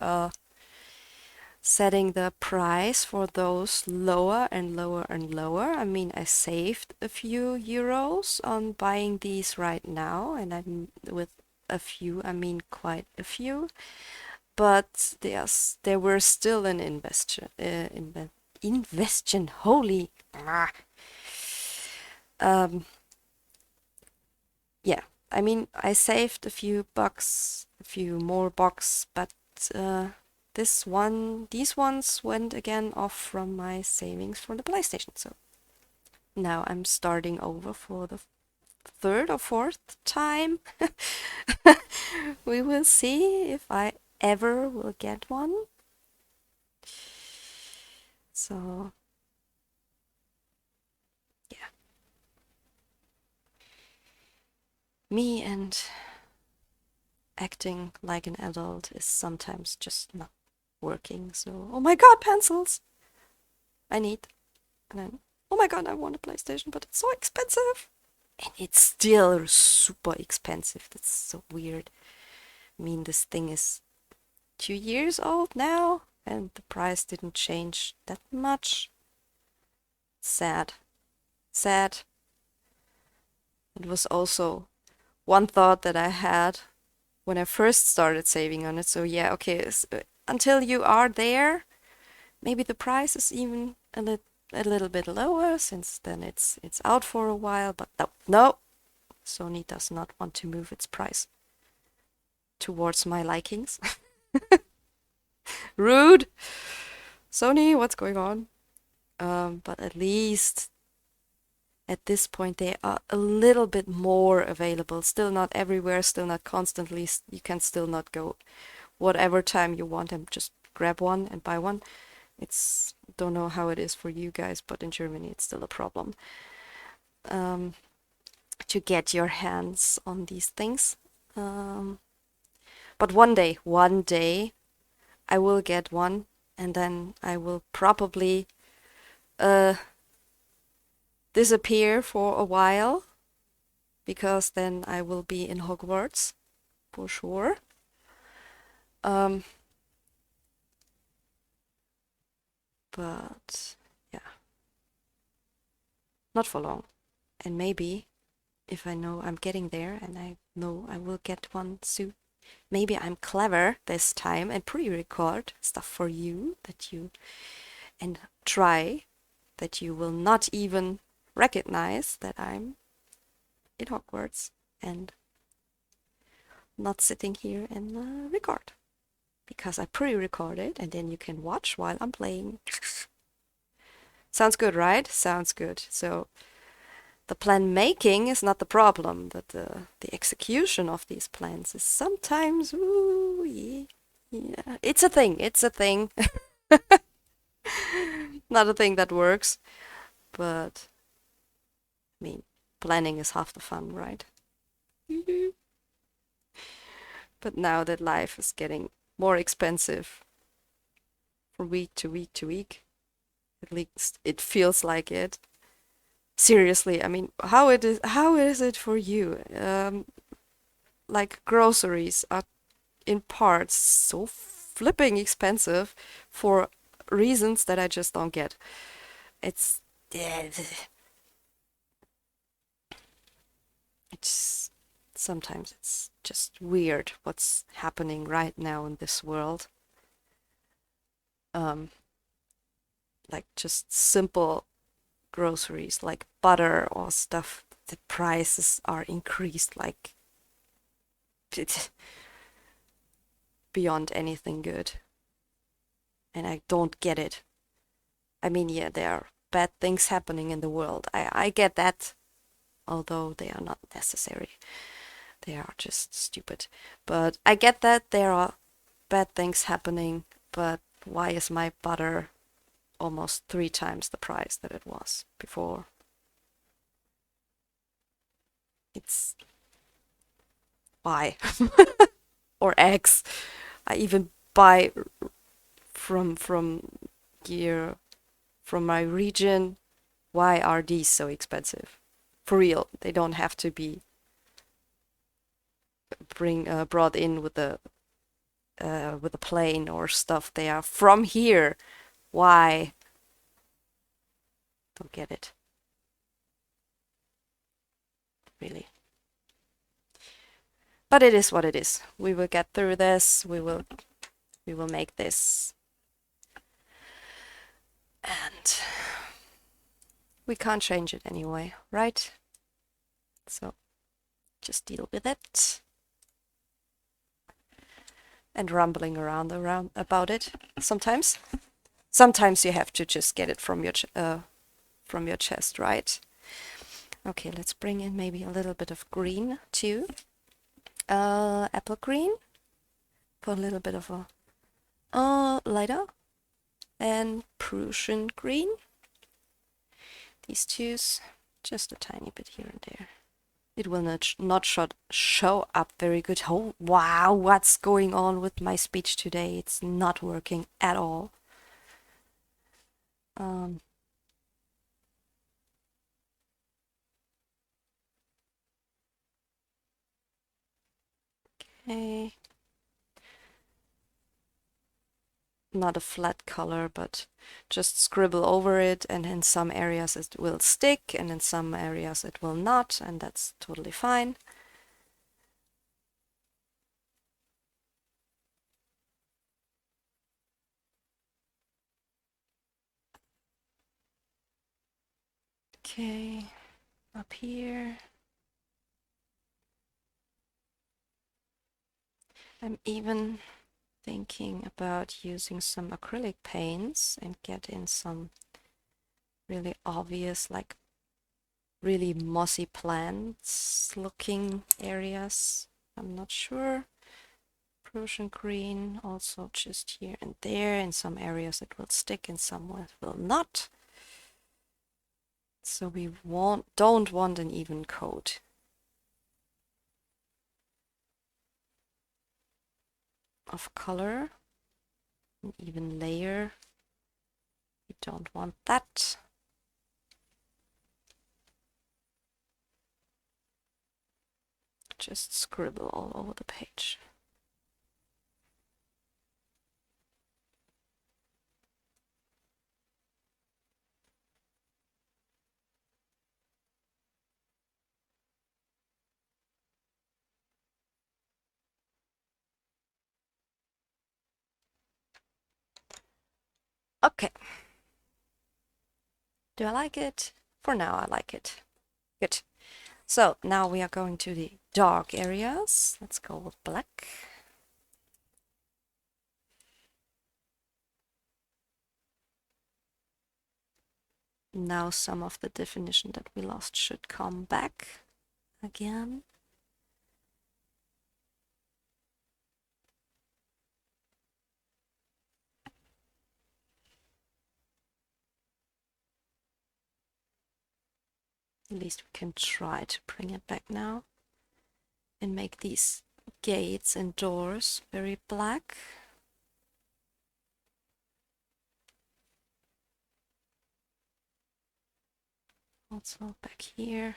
setting the price for those lower and lower and lower. I mean, I saved a few euros on buying these right now, and I'm with a few, I mean quite a few. But yes, they were still an investion. Holy. Yeah, I mean, I saved a few bucks, a few more bucks, but these ones went again off from my savings for the PlayStation. So Now I'm starting over for the third or fourth time. We will see if I ever will get one. So, yeah. Me and acting like an adult is sometimes just not working. So, oh my god, pencils! I need. And then, oh my god, I want a PlayStation, but it's so expensive! And it's still super expensive. That's so weird. I mean, this thing is 2 years old now, and the price didn't change that much. Sad. Sad. It was also one thought that I had when I first started saving on it. So yeah, okay, until you are there, maybe the price is even a little bit lower, since then it's out for a while. But no, Sony does not want to move its price towards my likings. Rude! Sony, what's going on? But at least at this point they are a little bit more available. Still not everywhere, still not constantly. You can still not go whatever time you want and just grab one and buy one. Don't know how it is for you guys, but in Germany it's still a problem to get your hands on these things. But one day I will get one, and then I will probably disappear for a while, because then I will be in Hogwarts for sure. But yeah, not for long. And maybe if I know I'm getting there and I know I will get one soon, maybe I'm clever this time and pre-record stuff for you and try that you will not even recognize that I'm in Hogwarts and not sitting here and record. Because I pre-record it and then you can watch while I'm playing. Sounds good, right? Sounds good. So the plan making is not the problem, but the execution of these plans is sometimes, ooh, yeah. It's a thing. Not a thing that works, but I mean, planning is half the fun, right? But now that life is getting more expensive from week to week to week, at least it feels like it. Seriously, I mean, how is it for you? Like groceries are in parts so flipping expensive for reasons that I just don't get. It's sometimes it's just weird what's happening right now in this world. Like just simple groceries like butter or stuff, the prices are increased like beyond anything good. And I don't get it. I mean, yeah, there are bad things happening in the world. I get that, although they are not necessary. They are just stupid. But I get that there are bad things happening, but why is my butter almost 3 times the price that it was before? It's why? Or eggs. I even buy from here, from my region. Why are these so expensive? For real, they don't have to be brought in with a plane or stuff. They are from here. Why? Don't get it. Really. But it is what it is. We will get through this. We will make this. And we can't change it anyway, right? So just deal with it. And rumbling around about it sometimes. Sometimes you have to just get it from your chest, right? Okay, let's bring in maybe a little bit of green too. Apple green. Put a little bit of a lighter. And Prussian green. These twos, just a tiny bit here and there. It will not show up very good. Oh, wow, what's going on with my speech today? It's not working at all. Okay. Not a flat color, but just scribble over it, and in some areas it will stick, and in some areas it will not, and that's totally fine. Okay, up here. I'm even thinking about using some acrylic paints and get in some really obvious, like really mossy plants looking areas. I'm not sure. Prussian green also just here and there. In some areas it will stick, in some it will not. So we don't want an even coat. Of color, an even layer. We don't want that. Just scribble all over the page. Okay. Do I like it? For now, I like it. Good. So now we are going to the dark areas. Let's go with black. Now some of the definition that we lost should come back again. At least we can try to bring it back now and make these gates and doors very black. Also back here.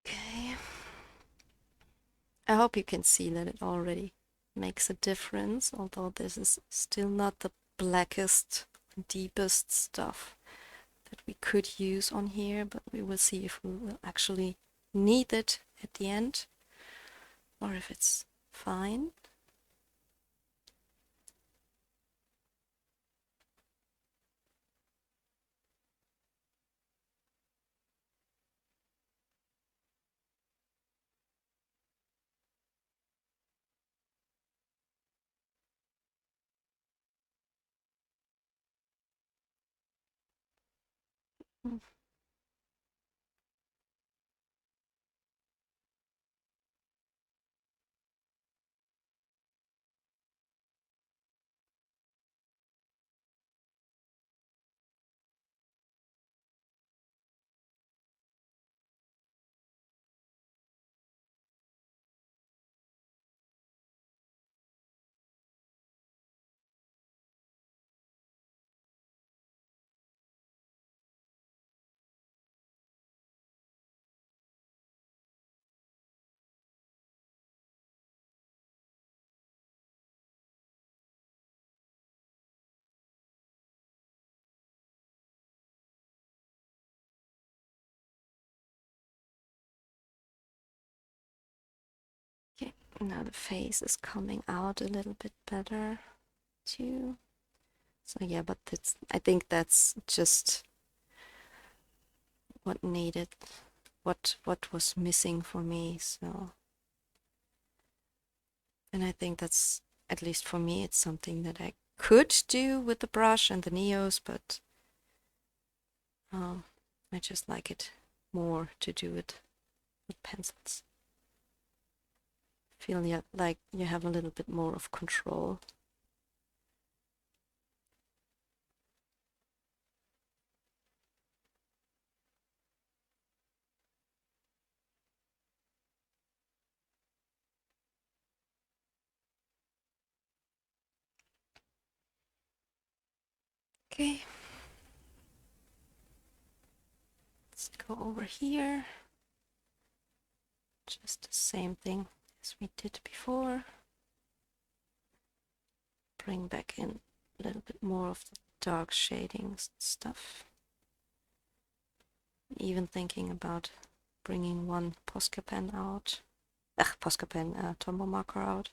Okay. I hope you can see that it already makes a difference, although this is still not the blackest, deepest stuff that we could use on here, but we will see if we will actually need it at the end or if it's fine. Now the face is coming out a little bit better too. So yeah, but I think that's just what needed, what was missing for me. So, and I think that's, at least for me, it's something that I could do with the brush and the Neos, but I just like it more to do it with pencils. Feel like you have a little bit more of control. Okay. Let's go over here. Just the same thing as we did before. Bring back in a little bit more of the dark shadings stuff. Even thinking about bringing one Posca pen out. Posca pen, Tombow marker out.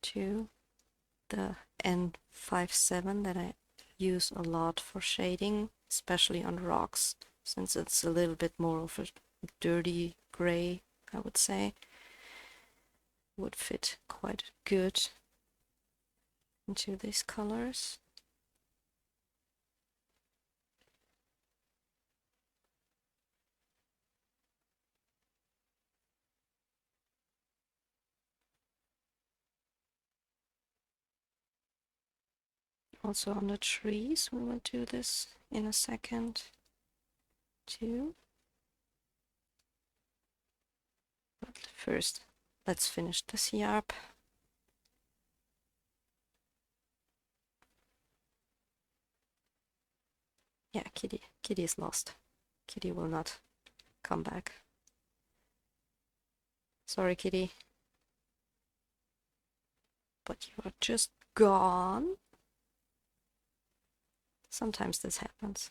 To the N57 that I use a lot for shading, especially on rocks, since it's a little bit more of a dirty gray, I would say. Would fit quite good into these colors. Also on the trees, we will do this in a second too. But first, let's finish this yarp. Yeah, Kitty is lost. Kitty will not come back. Sorry, Kitty. But you are just gone. Sometimes this happens.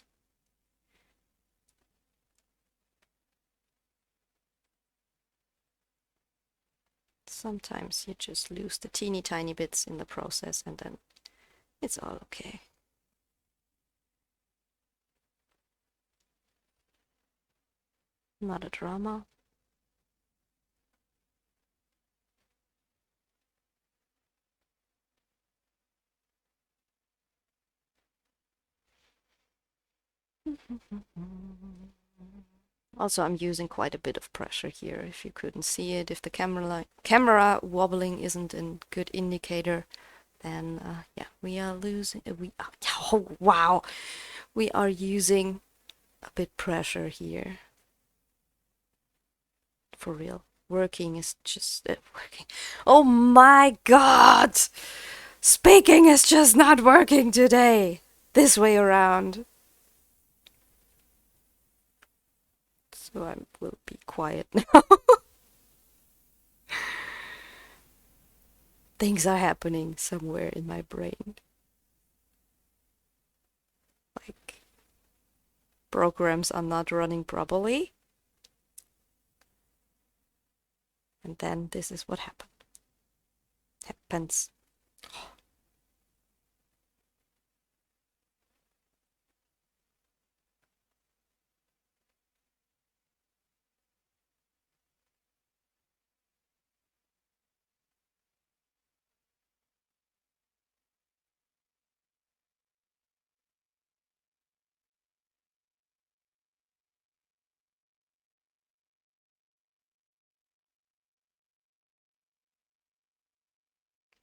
Sometimes you just lose the teeny tiny bits in the process and then it's all okay. Not a drama. Also, I'm using quite a bit of pressure here, if you couldn't see it. If the camera wobbling isn't a good indicator, then yeah, we are losing. Oh, wow, we are using a bit pressure here. For real, working is just working. Oh my God, speaking is just not working today. This way around. So I will be quiet now. Things are happening somewhere in my brain. Like, programs are not running properly. And then this is what happens.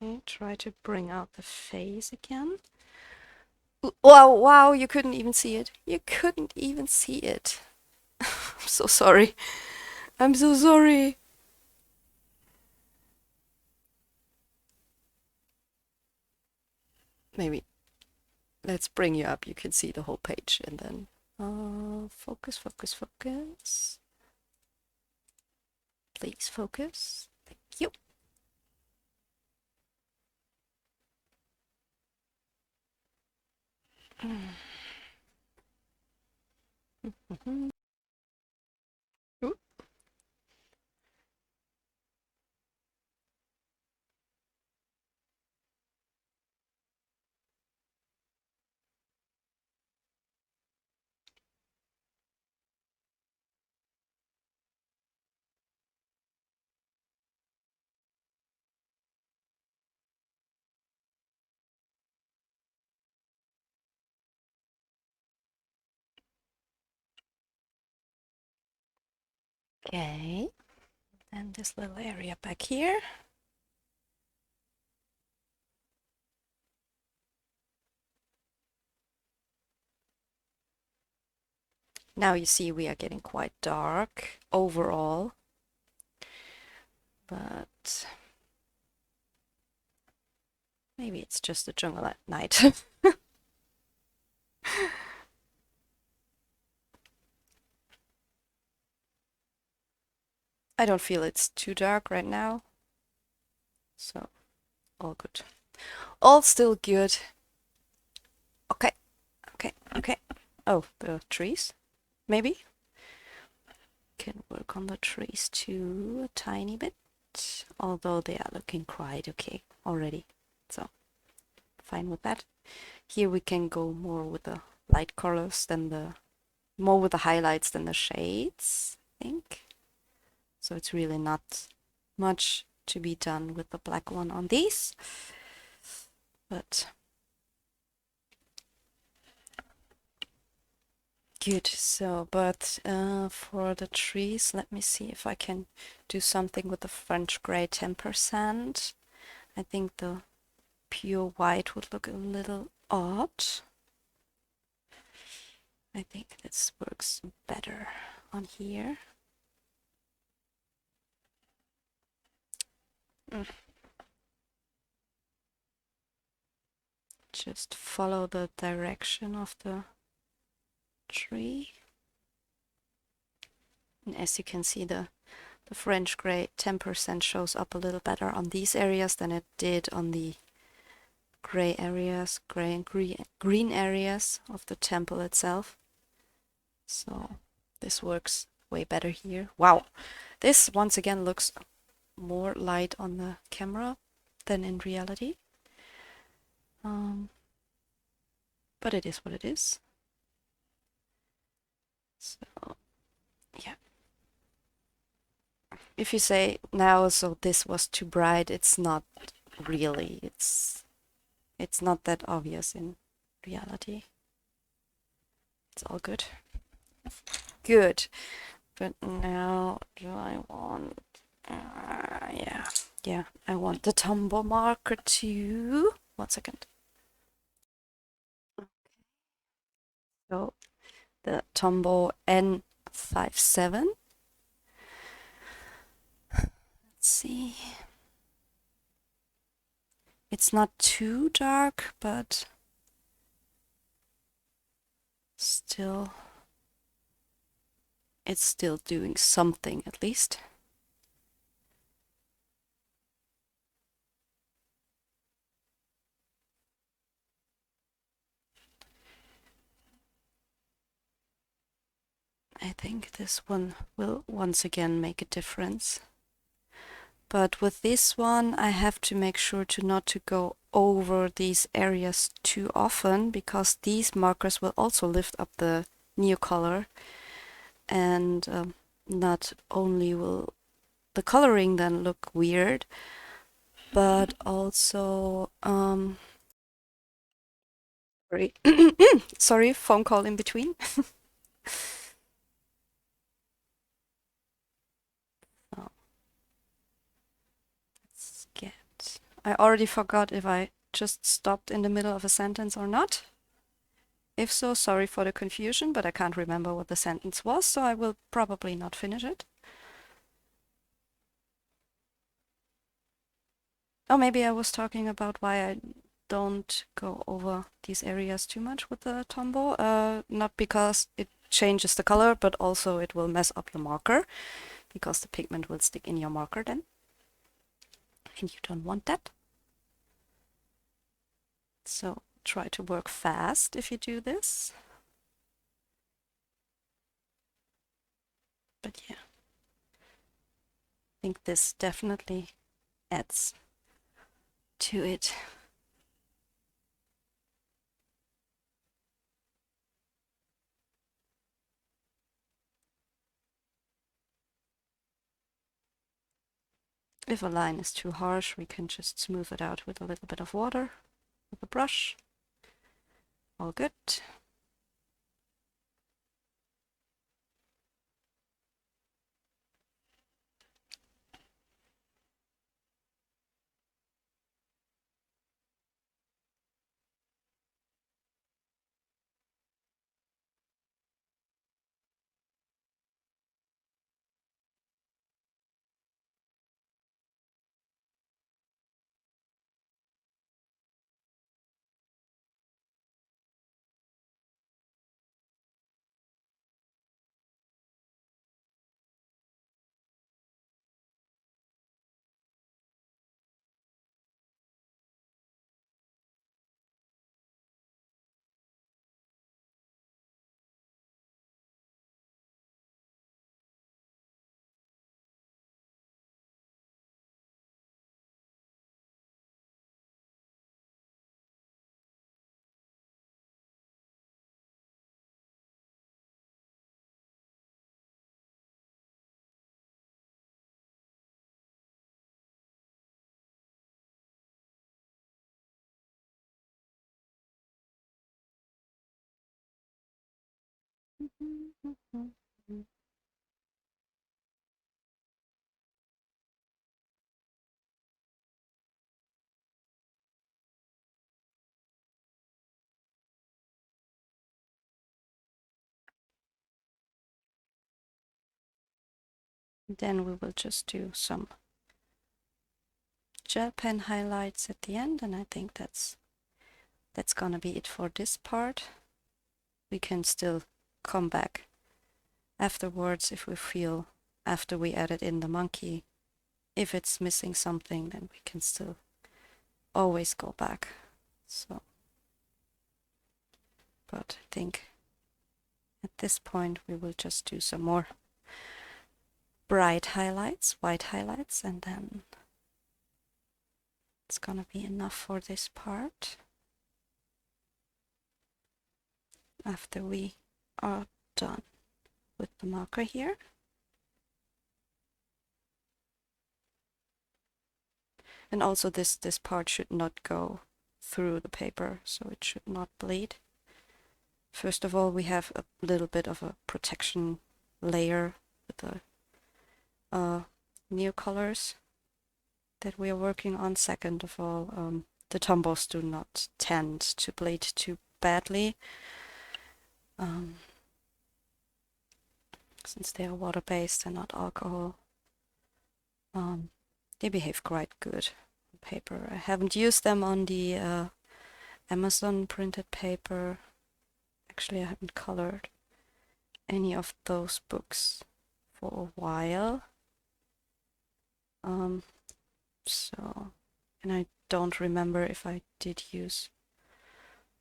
Okay, try to bring out the face again. Wow, wow, you couldn't even see it. You couldn't even see it. I'm so sorry. I'm so sorry. Maybe let's bring you up. You can see the whole page and then focus, focus, focus. Please focus. Thank you. Okay, and this little area back here. Now you see we are getting quite dark overall, but maybe it's just the jungle at night. I don't feel it's too dark right now, so all good. All still good. Okay, okay. Oh, the trees, maybe? Can work on the trees too a tiny bit, although they are looking quite okay already, so fine with that. Here we can go more with the light colors than more with the highlights than the shades, I think. So it's really not much to be done with the black one on these, but good. So, but for the trees, let me see if I can do something with the French gray 10%. I think the pure white would look a little odd. I think this works better on here. Just follow the direction of the tree. And as you can see, the French gray 10% shows up a little better on these areas than it did on the gray areas, gray and green areas of the temple itself. So this works way better here. Wow, this once again looks more light on the camera than in reality. But it is what it is. So yeah. If you say now, so this was too bright, it's not really. It's not that obvious in reality. It's all good. Good. But now do I want... yeah, I want the Tombow marker too. 1 second. So the Tombow N57. Let's see. It's not too dark, but still, it's still doing something at least. I think this one will once again make a difference. But with this one, I have to make sure not to go over these areas too often, because these markers will also lift up the Neocolor, and not only will the coloring then look weird, but also sorry, phone call in between. I already forgot if I just stopped in the middle of a sentence or not. If so, sorry for the confusion, but I can't remember what the sentence was, so I will probably not finish it. Oh, maybe I was talking about why I don't go over these areas too much with the Tombow. Not because it changes the color, but also it will mess up your marker, because the pigment will stick in your marker then. And you don't want that. So try to work fast if you do this. But yeah, I think this definitely adds to it. If a line is too harsh, we can just smooth it out with a little bit of water with a brush. All good. Then we will just do some gel pen highlights at the end, and I think that's gonna be it for this part. We can still come back afterwards if we feel, after we added in the monkey, if it's missing something, then we can still always go back. So, but I think at this point we will just do some more bright highlights, white highlights, and then it's gonna be enough for this part. After we are done with the marker here. And also this part should not go through the paper, so it should not bleed. First of all, we have a little bit of a protection layer with the Neocolors that we are working on. Second of all, the Tombows do not tend to bleed too badly, since they are water-based and not alcohol. They behave quite good on paper. I haven't used them on the Amazon printed paper. Actually, I haven't colored any of those books for a while. So, and I don't remember if I did use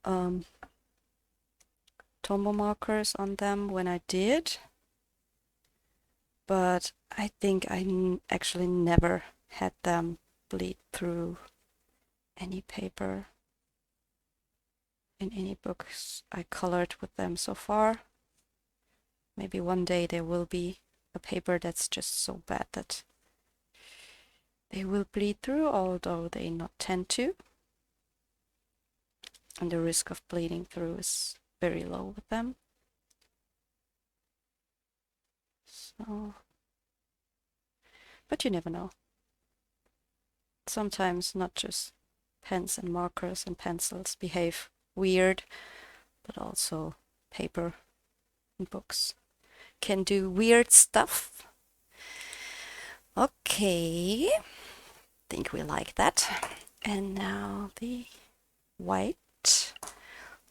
Tombow markers on them when I did, but I think I actually never had them bleed through any paper in any books I colored with them so far. Maybe one day there will be a paper that's just so bad that they will bleed through, although they not tend to. And the risk of bleeding through is very low with them. So, but you never know. Sometimes not just pens and markers and pencils behave weird, but also paper and books can do weird stuff. Okay, think we like that. And now the white.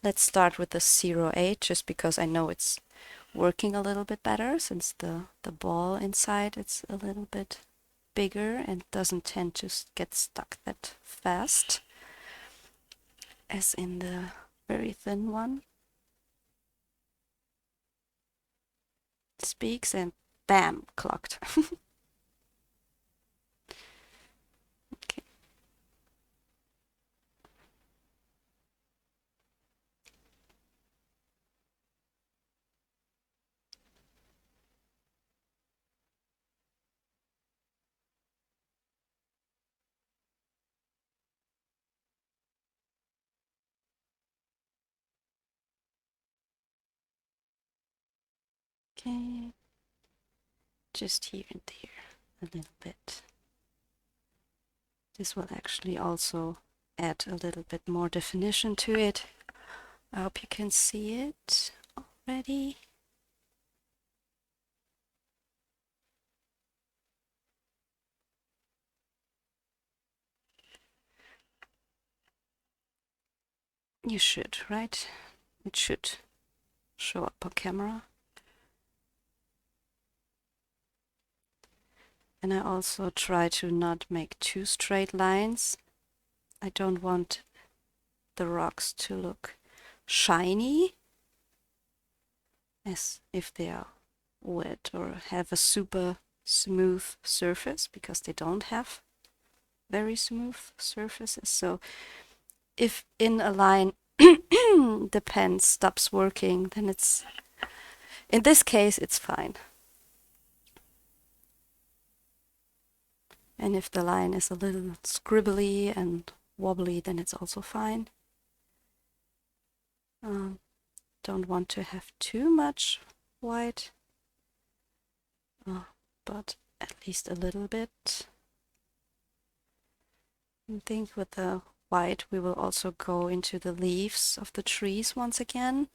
Let's start with the 08, just because I know it's working a little bit better, since the ball inside it's a little bit bigger and doesn't tend to get stuck that fast as in the very thin one. Speaks and bam, clocked. Okay. Okay, just here and there a little bit. This will actually also add a little bit more definition to it. I hope you can see it already. You should, right? It should show up on camera. And I also try to not make too straight lines. I don't want the rocks to look shiny, as if they are wet or have a super smooth surface, because they don't have very smooth surfaces. So if in a line the pen stops working, then it's, in this case, it's fine. And if the line is a little scribbly and wobbly, then it's also fine. Don't want to have too much white, but at least a little bit. I think with the white we will also go into the leaves of the trees once again.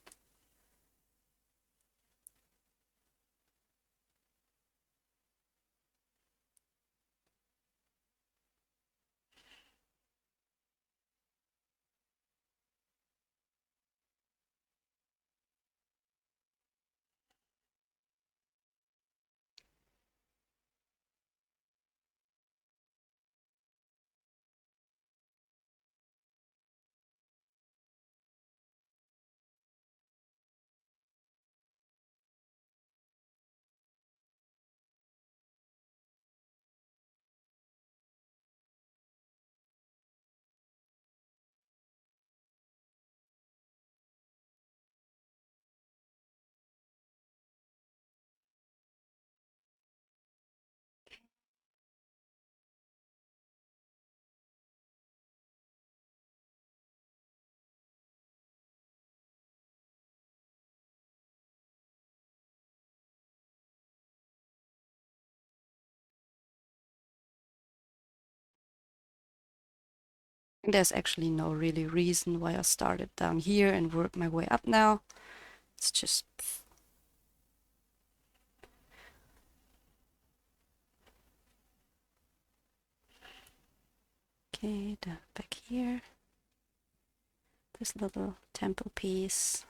There's actually no really reason why I started down here and work my way up now. It's just okay, down back here. This little temple piece.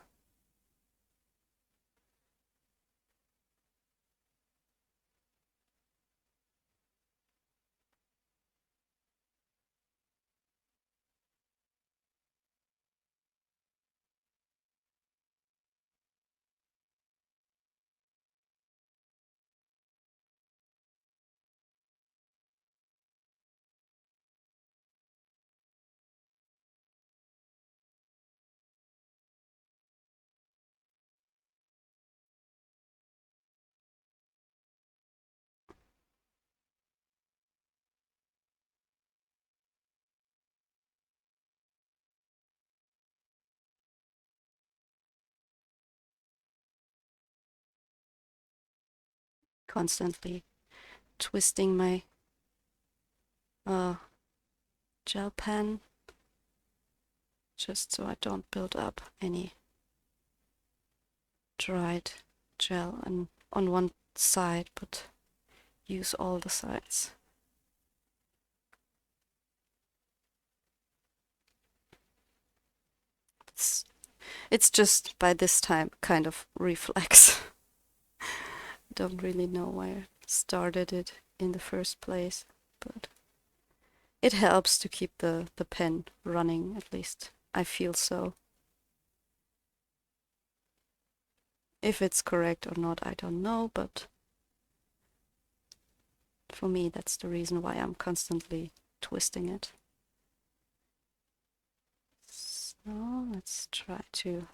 Constantly twisting my gel pen just so I don't build up any dried gel on one side, but use all the sides. It's just by this time kind of reflex. Don't really know why I started it in the first place, but it helps to keep the pen running, at least I feel so. If it's correct or not, I don't know, but for me that's the reason why I'm constantly twisting it. So let's try to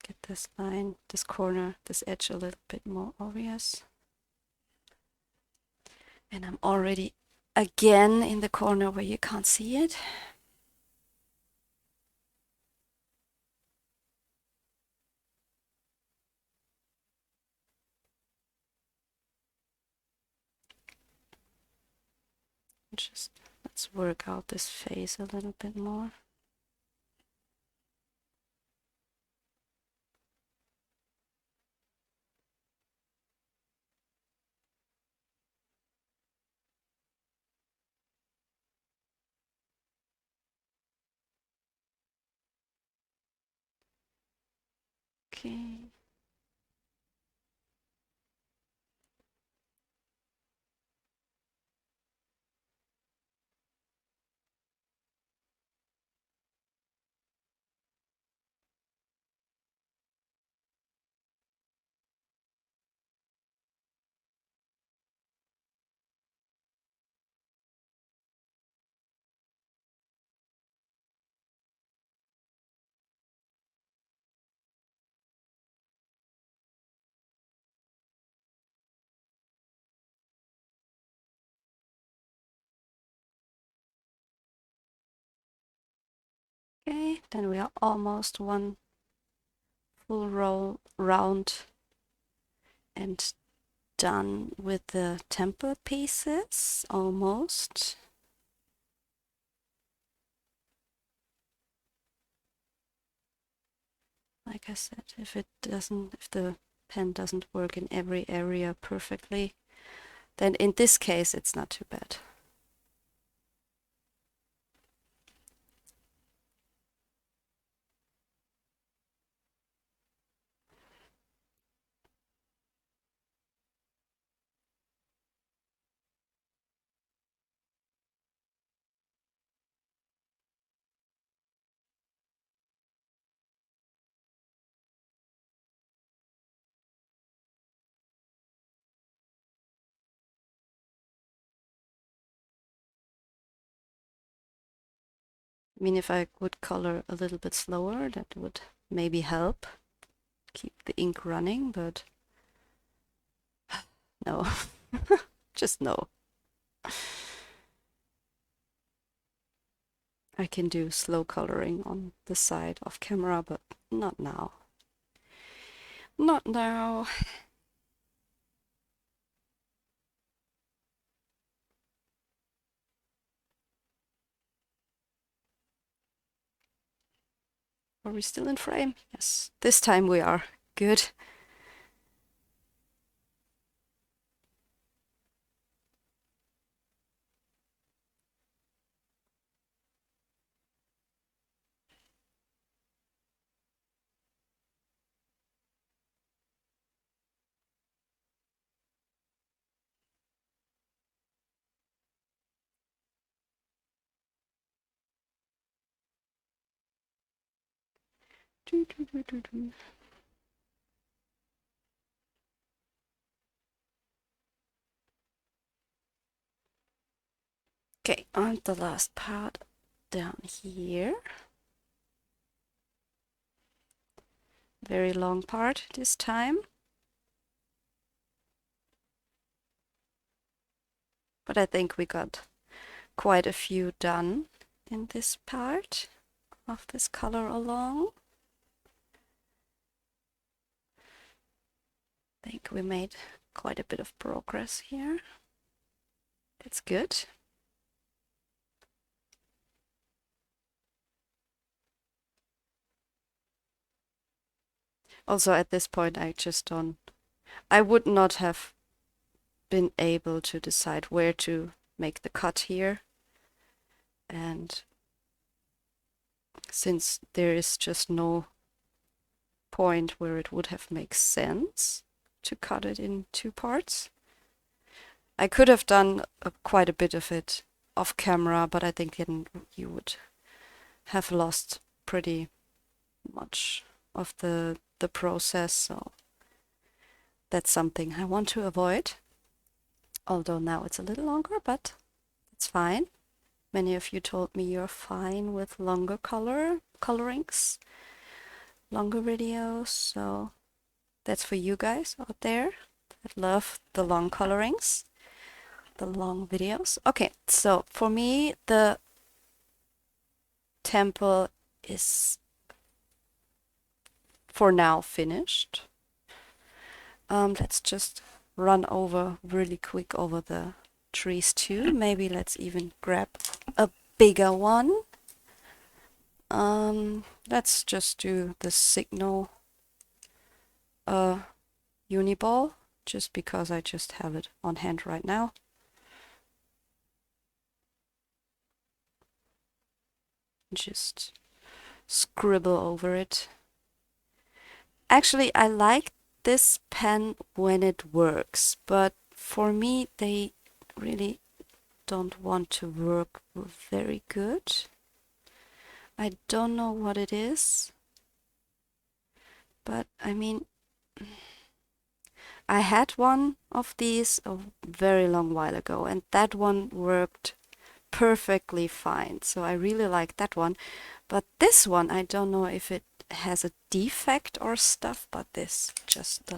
get this line, this corner, this edge a little bit more obvious. And I'm already again in the corner where you can't see it. Just let's work out this face a little bit more. Okay. Okay, then we are almost 1/4 full roll round and done with the temple pieces almost. Like I said, if the pen doesn't work in every area perfectly, then in this case it's not too bad. I mean, if I would color a little bit slower, that would maybe help keep the ink running, but no, just no. I can do slow coloring on the side of camera, but not now. Not now. Are we still in frame? Yes, this time we are. Good. Okay, on the last part down here. Very long part this time. But I think we got quite a few done in this part of this color along. I think we made quite a bit of progress here. That's good. Also at this point I would not have been able to decide where to make the cut here. And since there is just no point where it would have made sense to cut it in two parts, I could have done quite a bit of it off camera, but I think then you would have lost pretty much of the process, so that's something I want to avoid. Although now it's a little longer, but it's fine. Many of you told me you're fine with longer colorings, longer videos, so that's for you guys out there that love the long colorings, the long videos. Okay, so for me the temple is for now finished. Let's just run over really quick over the trees too. Maybe let's even grab a bigger one. Let's just do the signal uniball, just because I just have it on hand right now. Just scribble over it. Actually, I like this pen when it works, but for me they really don't want to work very good. I don't know what it is, but I mean, I had one of these a very long while ago, and that one worked perfectly fine. So I really like that one. But this one, I don't know if it has a defect or stuff, but this just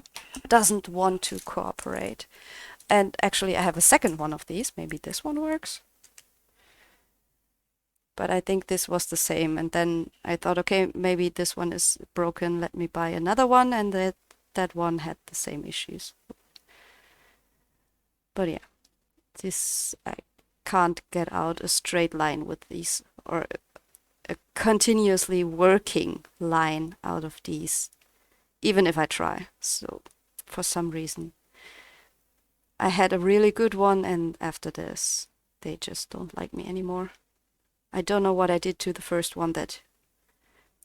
doesn't want to cooperate. And actually I have a second one of these. Maybe this one works. but I think this was the same. And then I thought, okay, maybe this one is broken. Let me buy another one, and that one had the same issues. But yeah, this I can't get out a straight line with these, or a continuously working line out of these, even if I try. So for some reason, I had a really good one, and after this, they just don't like me anymore. I don't know what I did to the first one that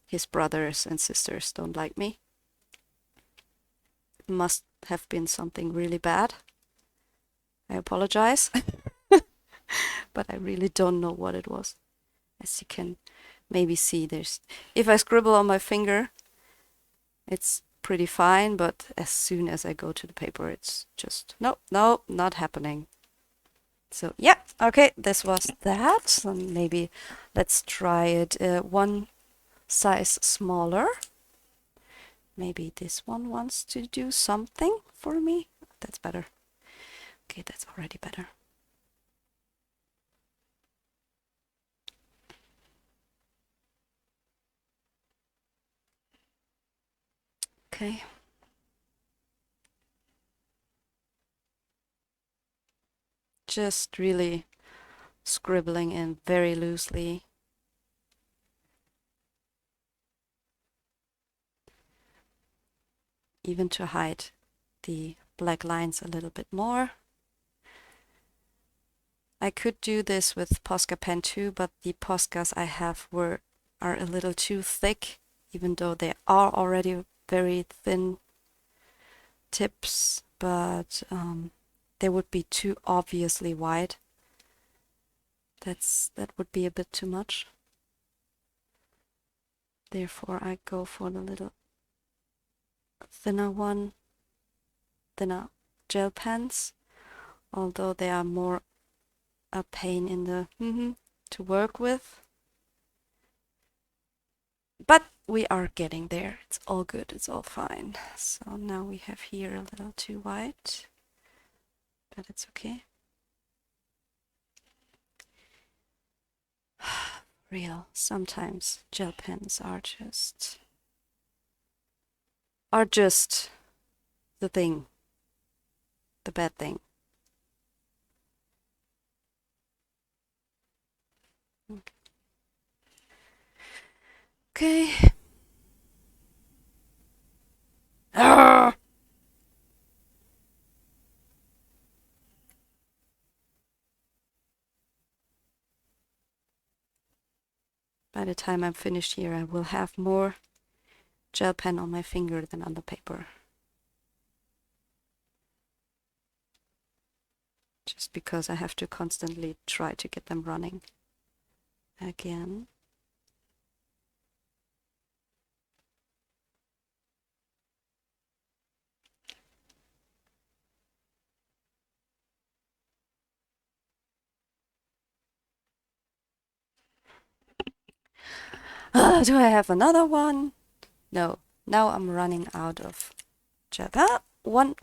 his brothers and sisters don't like me. It must have been something really bad. I apologize, but I really don't know what it was. As you can maybe see, if I scribble on my finger, it's pretty fine, but as soon as I go to the paper, it's just, no, not happening. So yeah, okay, this was that. So maybe let's try it one size smaller. Maybe this one wants to do something for me. That's better. Okay, that's already better. Okay. Just really scribbling in very loosely. Even to hide the black lines a little bit more. I could do this with Posca pen too, but the Poscas I have are a little too thick, even though they are already very thin tips, but they would be too obviously wide. That would be a bit too much. Therefore, I go for the little thinner one, thinner gel pens, although they are more a pain in the to work with. But we are getting there. It's all good. It's all fine. So now we have here a little too white, but it's okay. Real. Sometimes gel pens are just the thing, the bad thing. Okay. Ah! By the time I'm finished here, I will have more gel pen on my finger than on the paper. Just because I have to constantly try to get them running again. Do I have another one? No. Now I'm running out of gel. One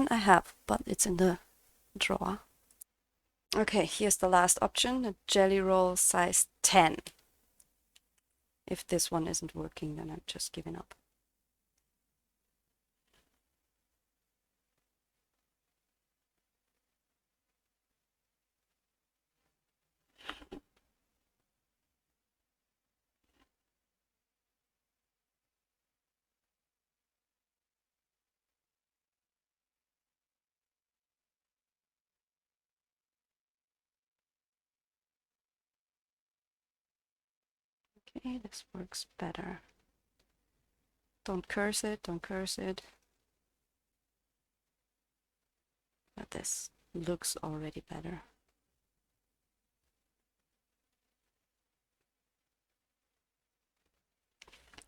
I have, but it's in the drawer. Okay, here's the last option, a jelly roll size 10. If this one isn't working, then I'm just giving up. Okay, this works better. Don't curse it, don't curse it. But this looks already better.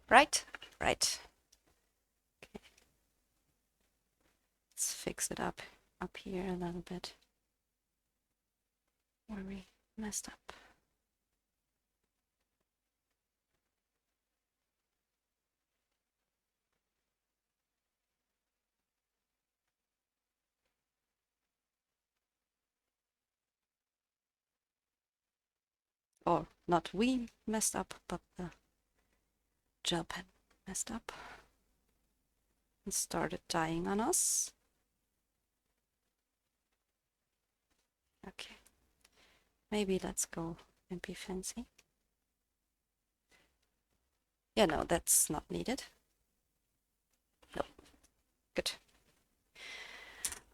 Right? Right. Okay. Let's fix it up here a little bit where we messed up. or not we messed up, but the gel pen messed up and started dying on us. Okay, maybe let's go and be fancy. Yeah, no, that's not needed. No, good.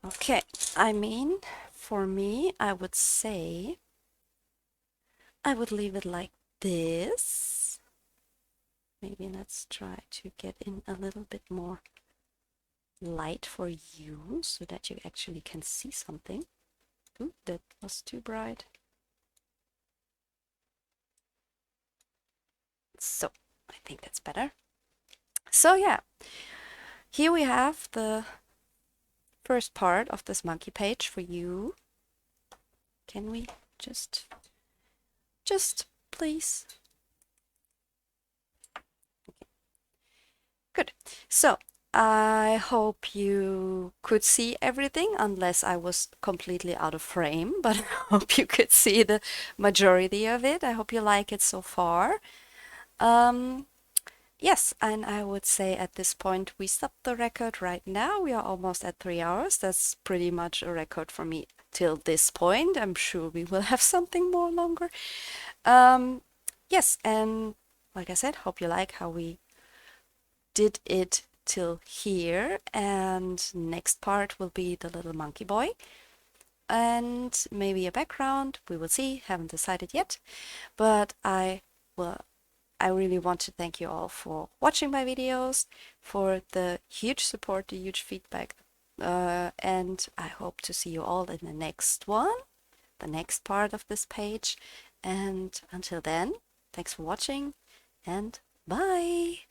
Okay, I mean, for me, I would say I would leave it like this. Maybe let's try to get in a little bit more light for you so that you actually can see something. Ooh, that was too bright. So, I think that's better. So yeah, here we have the first part of this monkey page for you. Can we just please? Okay. Good. So I hope you could see everything, unless I was completely out of frame, but I hope you could see the majority of it. I hope you like it so far. Yes, and I would say at this point we stop the record right now. We are almost at 3 hours. That's pretty much a record for me till this point. I'm sure we will have something more longer. Yes, and like I said, hope you like how we did it till here. And next part will be the little monkey boy. And maybe a background. We will see. Haven't decided yet. But I really want to thank you all for watching my videos, for the huge support, the huge feedback, and I hope to see you all in the next one, the next part of this page. And until then, thanks for watching and bye!